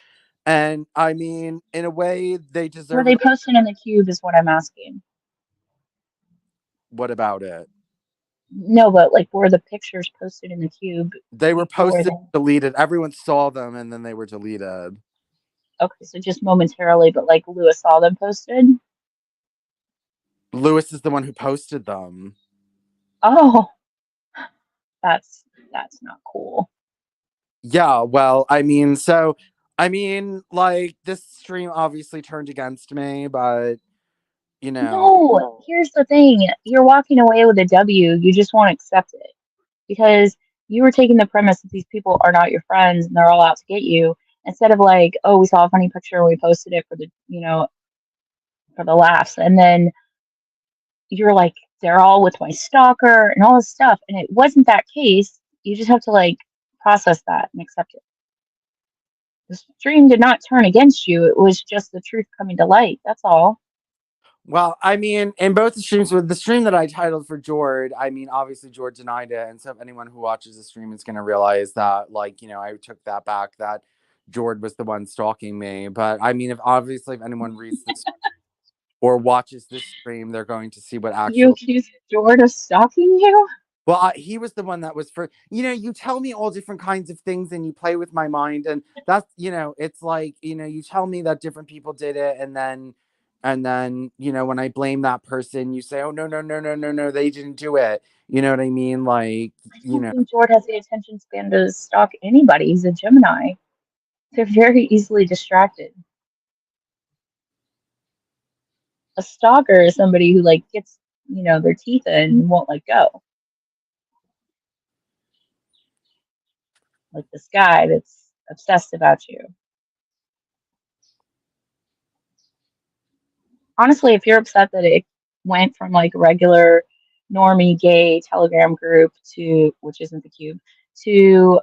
And I mean, in a way, they were deserve they it. posted in the cube? Is what I'm asking. What about it? No, but like, were the pictures posted in the cube They were before posted, then? deleted. Everyone saw them, and then they were deleted. Okay, so just momentarily, but like Lewis saw them posted. Lewis is the one who posted them. Oh, that's not cool. Yeah, well, like this stream obviously turned against me, but No, here's the thing. You're walking away with a W. You just won't accept it because you were taking the premise that these people are not your friends and they're all out to get you instead of like, oh, we saw a funny picture and we posted it for for the laughs. And then you're like, they're all with my stalker and all this stuff. And it wasn't that case. You just have to like process that and accept it. The stream did not turn against you. It was just the truth coming to light. That's all. well, I mean, in both the streams, with the stream that I titled for Jord, I mean, obviously Jord denied it, and so if anyone who watches the stream is going to realize that, like, I took that back, that Jord was the one stalking me. But I mean, if anyone reads this or watches this stream, they're going to see what You actual. accused Jord of stalking you? Well, he was the one that was for. You tell me all different kinds of things, and you play with my mind, and that's it's like you tell me that different people did it, and then when I blame that person, you say, oh no no no no no no, they didn't do it. You know what I mean? Like I don't think Jord has the attention span to stalk anybody. He's a Gemini. They're very easily distracted. A stalker is somebody who like gets, their teeth in and won't let go. Like this guy that's obsessed about you. Honestly, if you're upset that it went from like a regular normie gay Telegram group to, which isn't the cube, to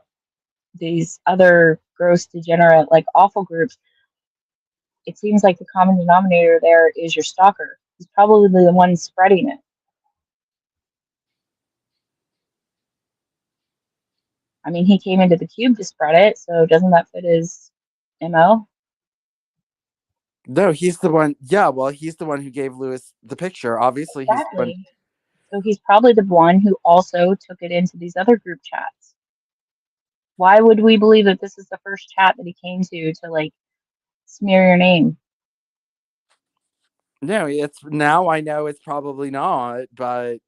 these other gross, degenerate, like awful groups, it seems like the common denominator there is your stalker. He's probably the one spreading it. I mean, he came into the cube to spread it, so doesn't that fit his MO? no, he's the one. Yeah, well, he's the one who gave Lewis the picture. Obviously, he's the one. Exactly. So he's probably the one who also took it into these other group chats. Why would we believe that this is the first chat that he came to like smear your name? No, it's now I know it's probably not, but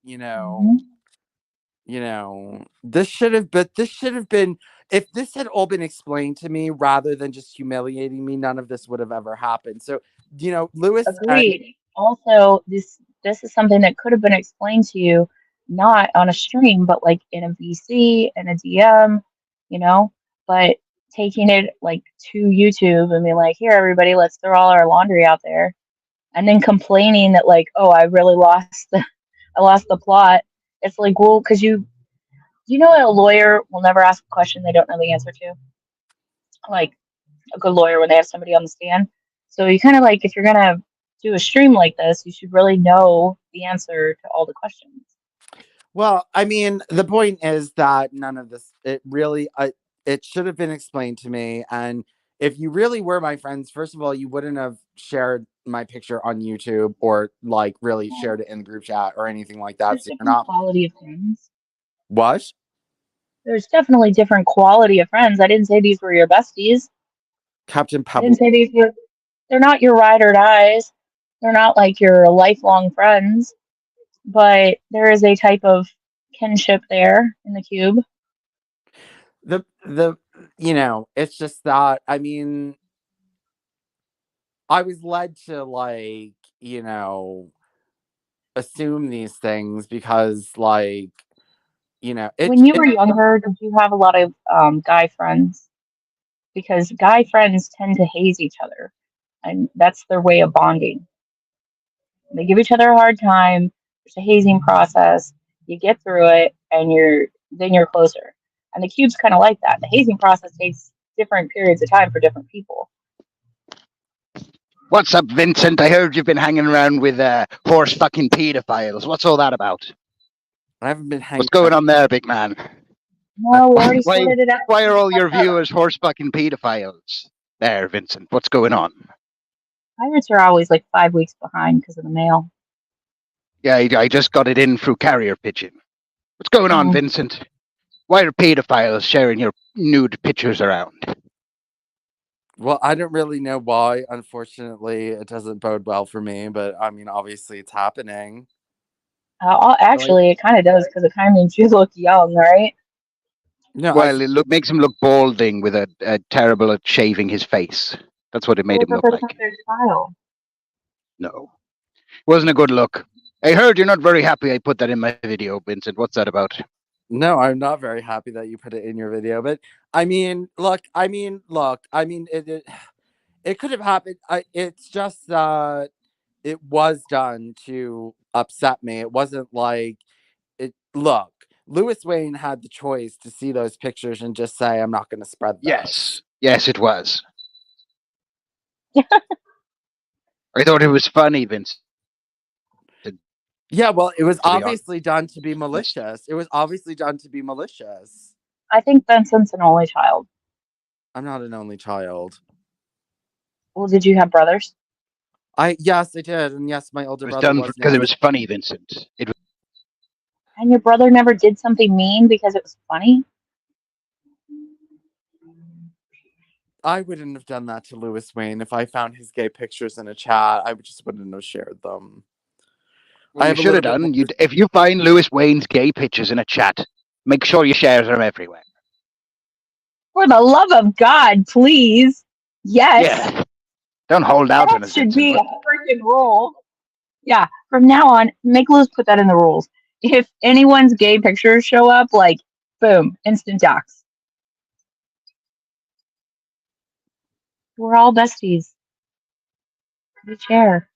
this should have been, if this had all been explained to me rather than just humiliating me, none of this would have ever happened. So Lewis and Agreed. Also, this is something that could have been explained to you not on a stream, but like in a VC, in a DM, you know? But taking it like to YouTube and being like, here, everybody, let's throw all our laundry out there, and then complaining that like, oh, I really I lost the plot. It's like, well, because you know, a lawyer will never ask a question they don't know the answer to. Like a good lawyer when they have somebody on the stand. So you kind of like, if you're gonna do a stream like this, you should really know the answer to all the questions. Well, I mean, the point is that none of this, it really, it should have been explained to me. And if you really were my friends, first of all, you wouldn't have shared my picture on YouTube or like really shared it in the group chat or anything like that. There's So you're different not. quality of friends. What? There's definitely different quality of friends. I didn't say these were your besties. Captain I didn't Pebble. say these were. They're not your ride or dies. They're not like your lifelong friends. But there is a type of kinship there in the cube. The you know, it's just that, I mean, I was led to like, you know, assume these things because like, you know, When you were younger, did you have a lot of guy friends? Because guy friends tend to haze each other, and that's their way of bonding. They give each other a hard time. There's a hazing process. You get through it, and you're closer. And the cube's kind of like that. The hazing process takes different periods of time for different people. What's up, Vincent? I heard you've been hanging around with horse fucking pedophiles. What's all that about? I haven't been hanging. What's going on there, big man? No, we already sorted it out. Why are all your viewers horse fucking pedophiles? There, Vincent. What's going on? Pirates are always like 5 weeks behind because of the mail. Yeah, I just got it in through carrier pigeon. What's going on, Vincent? Why are pedophiles sharing your nude pictures around? Well, I don't really know why. Unfortunately, it doesn't bode well for me, but I mean, obviously it's happening. Actually, it kind of does because it kind of makes you look young, right? No, well, it makes him look balding with a terrible at shaving his face. That's what it made him look like. Their style. No. Wasn't a good look. I heard you're not very happy I put that in my video, Vincent. What's that about? No, I'm not very happy that you put it in your video, but I mean, look, it could have happened. It's just that it was done to upset me. It wasn't like it. Look, Lewis Wayne had the choice to see those pictures and just say, "I'm not going to spread this." Yes, it was. I thought it was funny, Vincent. Yeah, well, it was obviously done to be malicious. It was obviously done to be malicious. I think Vincent's an only child. I'm not an only child. Well, did you have brothers? Yes, I did, and yes, my older brother was done was because it was funny, Vincent. And your brother never did something mean because it was funny? I wouldn't have done that to Lewis Wayne. If I found his gay pictures in a chat, I just wouldn't have shared them. Well, you should have done. If you find Lewis Wayne's gay pictures in a chat, make sure you share them everywhere. For the love of God, please. Yes. Yeah. Don't hold out on That us. should be a freaking rule. Yeah. From now on, make Lewis put that in the rules. If anyone's gay pictures show up, like, boom, instant dox. We're all besties. We share.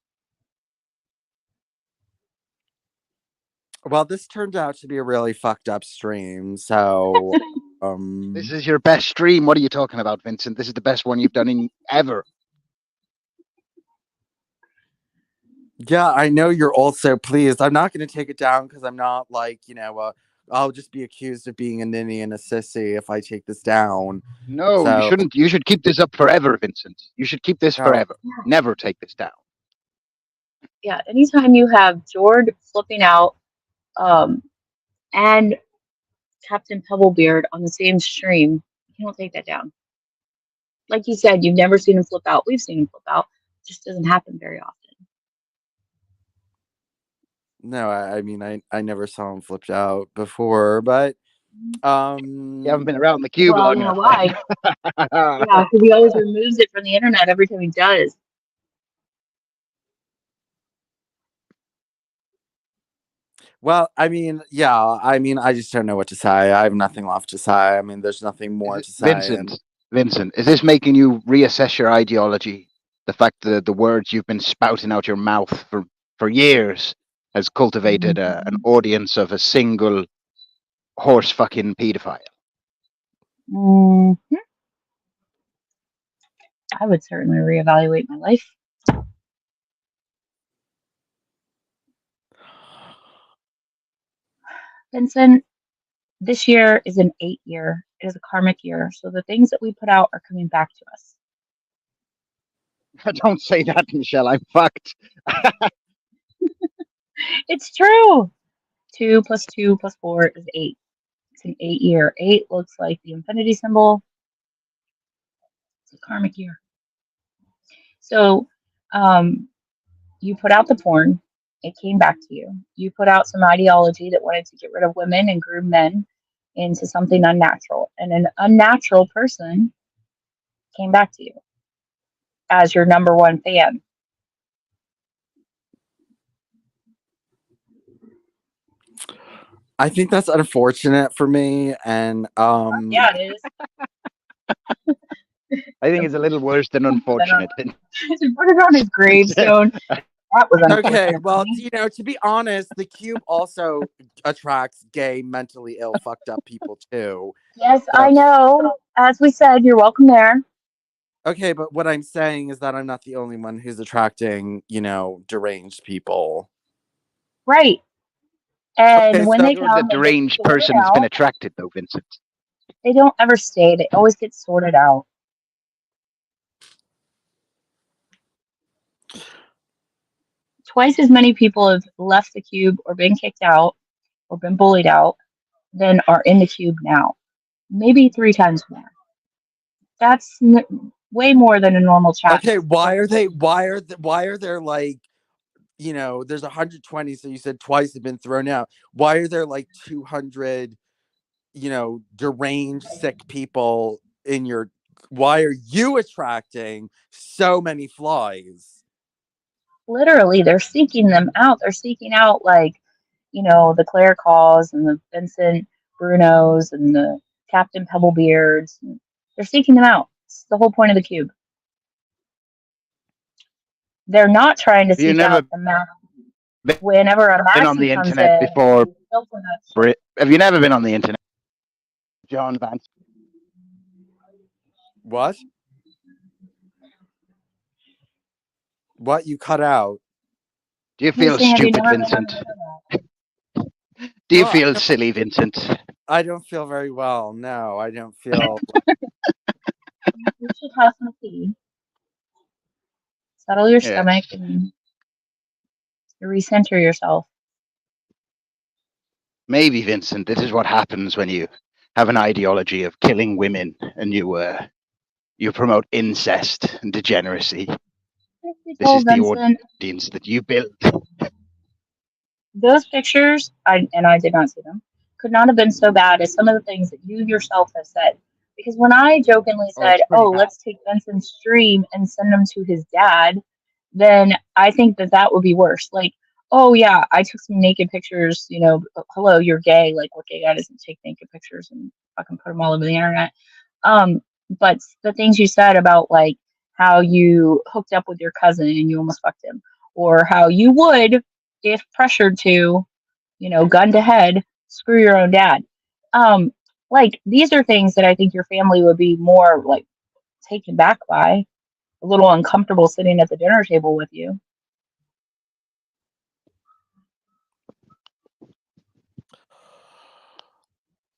Well, this turned out to be a really fucked up stream, so This is your best stream. What are you talking about, Vincent? This is the best one you've done in ever. Yeah, I know you're also pleased. I'm not going to take it down because I'm not like, I'll just be accused of being a ninny and a sissy if I take this down. No, So, you shouldn't. You should keep this up forever, Vincent. You should keep this forever. Never take this down. Yeah, anytime you have Jord flipping out and Captain Pebblebeard on the same stream, you don't take that down. Like you said, you've never seen him flip out. We've seen him flip out. It just doesn't happen very often. No, I mean, I never saw him flipped out before, but you haven't been around the cube long enough. Why? Yeah, because he always removes it from the internet every time he does. Well, I mean, yeah, I mean, I just don't know what to say. I have nothing left to say. I mean, there's nothing more to say. And Vincent, is this making you reassess your ideology? The fact that the words you've been spouting out your mouth for years has cultivated an audience of a single horse fucking pedophile. Mhm. I would certainly reevaluate my life. Vincent, this year is an 8 year. It is a karmic year. So the things that we put out are coming back to us. Don't say that, Michelle. I'm fucked. It's true. 2 plus 2 plus 4 is 8. It's an 8 year. 8 looks like the infinity symbol. It's a karmic year. So you put out the porn. It came back to you. You put out some ideology that wanted to get rid of women and groom men into something unnatural. And an unnatural person came back to you as your number one fan. I think that's unfortunate for me. And Yeah, it is. I think it's a little worse than unfortunate. To put it on his gravestone. That was unfortunate. Okay, well, you know, to be honest, the cube also attracts gay, mentally ill, fucked up people too. Yes, So- I know. As we said, you're welcome there. Okay, but what I'm saying is that I'm not the only one who's attracting, you know, deranged people. Right. And Okay, when so they You're come, the they get deranged sorted person that's out. been attracted, though, Vincent. They don't ever stay. They always get sorted out. Twice as many people have left the cube or been kicked out or been bullied out than are in the cube now. Maybe 3 times more. That's way more than a normal chat. Okay, why are there like, you know, there's 120, so you said twice have been thrown out. Why are there like 200, you know, deranged, sick people in your? Why are you attracting so many flies? Literally, they're seeking them out. They're seeking out, like, you know, the Claire Calls and the Vincent Brunos and the Captain Pebblebeards. They're seeking them out. It's the whole point of the cube. They're not trying to Have you seek never out the math. been Whenever a on the maxi comes internet in, before? they filter that shit. Have you never been on the internet, John Vance? What? What, you cut out? Do you He's feel saying, have you stupid, never been on Vincent? the internet? Do you Well, feel silly, Vincent? I don't feel very well. No, I don't feel. You should have some tea. Settle your Yeah. stomach and recenter yourself. Maybe, Vincent, this is what happens when you have an ideology of killing women and you promote incest and degeneracy. This is the Vincent, audience that you build. those pictures, I did not see them, could not have been so bad as some of the things that you yourself have said. Because when I jokingly said, it's pretty bad. let's take Vincent's stream and send him to his dad, then I think that would be worse. Like, oh yeah, I took some naked pictures, you know, hello, you're gay. Like, what gay guy doesn't take naked pictures and fucking put them all over the internet? But the things you said about, like, how you hooked up with your cousin and you almost fucked him, or how you would, if pressured to, you know, gun to head, screw your own dad. Like, these are things that I think your family would be more, like, taken back by, a little uncomfortable sitting at the dinner table with you.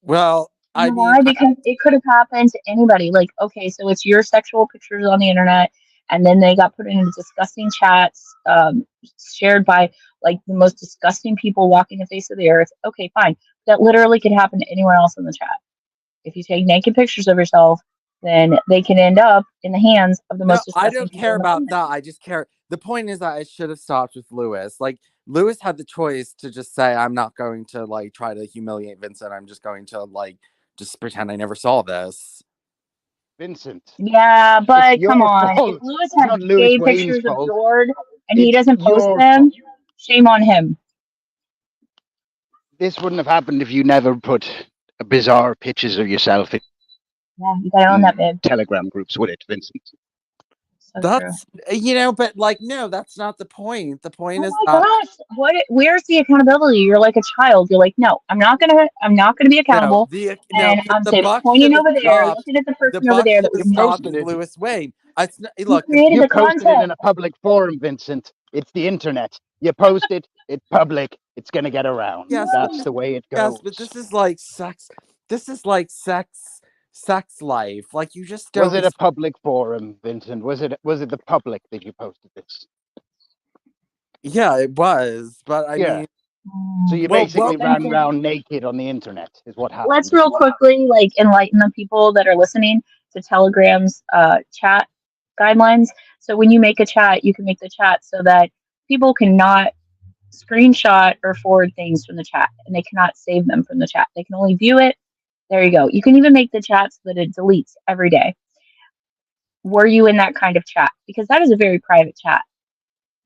Well, You I know mean, why? Because it could have happened to anybody. Like, okay, so it's your sexual pictures on the internet, and then they got put into disgusting chats, shared by, like, the most disgusting people walking the face of the earth. Okay, fine. That literally could happen to anyone else in the chat. If you take naked pictures of yourself, then they can end up in the hands of the no, most disgusting I don't people care on the about planet. that. I just care. The point is that I should have stopped with Lewis. Like, Lewis had the choice to just say, I'm not going to, like, try to humiliate Vincent. I'm just going to, like, just pretend I never saw this. Vincent. Yeah, but It's come your on. fault. If Lewis It's has not Louis gay Wayne's pictures of fault. Jord and he It's doesn't post your them, fault. shame on him. this wouldn't have happened if you never put bizarre pictures of yourself in Yeah, you gotta own that, babe. Telegram groups, would it, Vincent? So true. That's but like no, that's not the point. The point Oh is my that gosh, where's the accountability? You're like a child. You're like, no, I'm not gonna be accountable. And because I'm the saying, buck pointing should have over there, stopped. looking at the The person over buck there should that have we stopped posted with it. Lewis Wayne. you Look, created You the posted it content. in a public forum, Vincent. It's the internet. You post it, it's public, it's going to get around. yes, That's the way it goes. but this is like sex. This is like sex life. Like you just Was don't. it a public forum, Vincent? Was it the public that you posted this? Yeah, it was, but I Yeah. mean, So you well, basically ran Vincent, around naked on the internet, is what happened. let's real quickly like enlighten the people that are listening to Telegram's chat guidelines. So when you make a chat, you can make the chat so that people cannot screenshot or forward things from the chat, and they cannot save them from the chat. They can only view it. There you go. You can even make the chat so that it deletes every day. Were you in that kind of chat? Because that is a very private chat.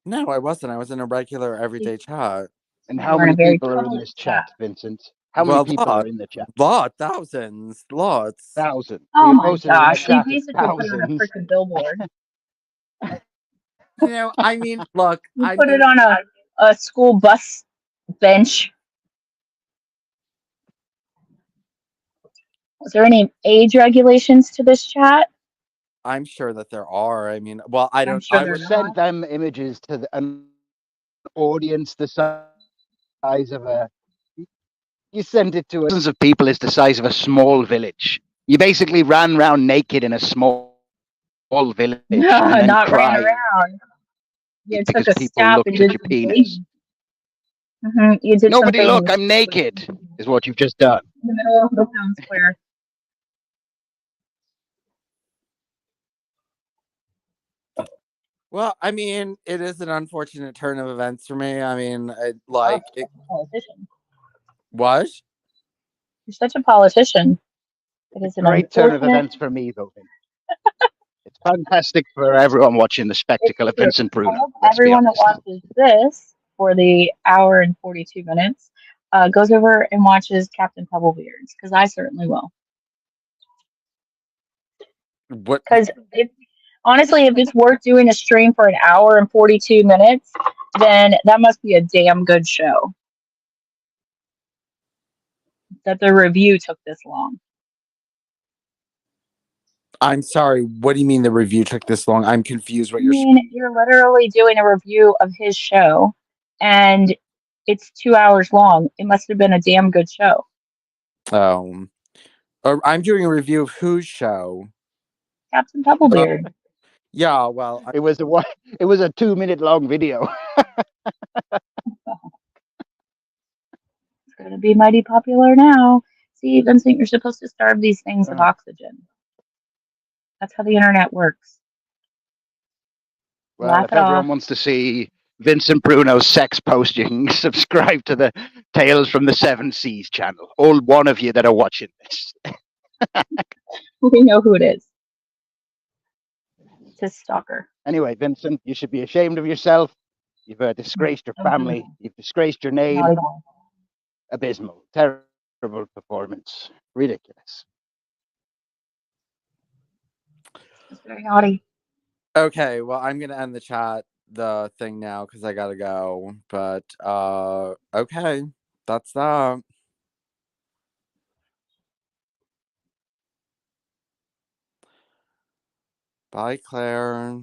no, I wasn't. I was in a regular everyday chat. And You how were in many a very people are in public this chat, Vincent? How Well, many people are in the chat? thousands, lots. 1,000. So Oh you my posted it in a gosh, you chat of basically put it on a thousands. freaking billboard. I mean, look, You put it on a school bus bench. Is there any age regulations to this chat? I'm sure that there are. I mean, well, I don't. sure I there's would Sent them images to an audience the size of a. You sent it to thousands of people is the size of a small village. You basically ran around naked in a small village and then not ran cried around. You took because a people step looked and at did your some penis. things. You did some Nobody look, things I'm naked, is what you've just done. in the middle of the town square. Well, I mean, it is an unfortunate turn of events for me. I mean, Politician. what? You're such a politician. It is an Great turn of unfortunate. events for me, though. It's fantastic for everyone watching the spectacle of Vincent I Bruno. hope Let's be everyone that honest. watches this for the hour and 42 minutes goes over and watches Captain Pebblebeards, because I certainly will. What? Because honestly, if it's worth doing a stream for an hour and 42 minutes, then that must be a damn good show. That the review took this long. I'm sorry. What do you mean the review took this long? I'm confused. What you're saying. You're literally doing a review of his show, and it's 2 hours long. It must have been a damn good show. I'm doing a review of whose show? Captain Pebblebeard. Yeah, well, It was a 2-minute long video. It's going to be mighty popular now. See, Vincent, you're supposed to starve these things of oxygen. That's how the internet works. Well, Laugh if it off. everyone wants to see Vincent Bruno's sex post, you can subscribe to the Tales from the Seven Seas channel. All one of you that are watching this. We know who it is. It's a stalker. Anyway, Vincent, you should be ashamed of yourself. You've disgraced your family. You've disgraced your name. Abysmal. Terrible performance. Ridiculous. It's very naughty. okay. Well, I'm gonna end the thing now because I gotta go. But okay, that's that. Bye, Claire.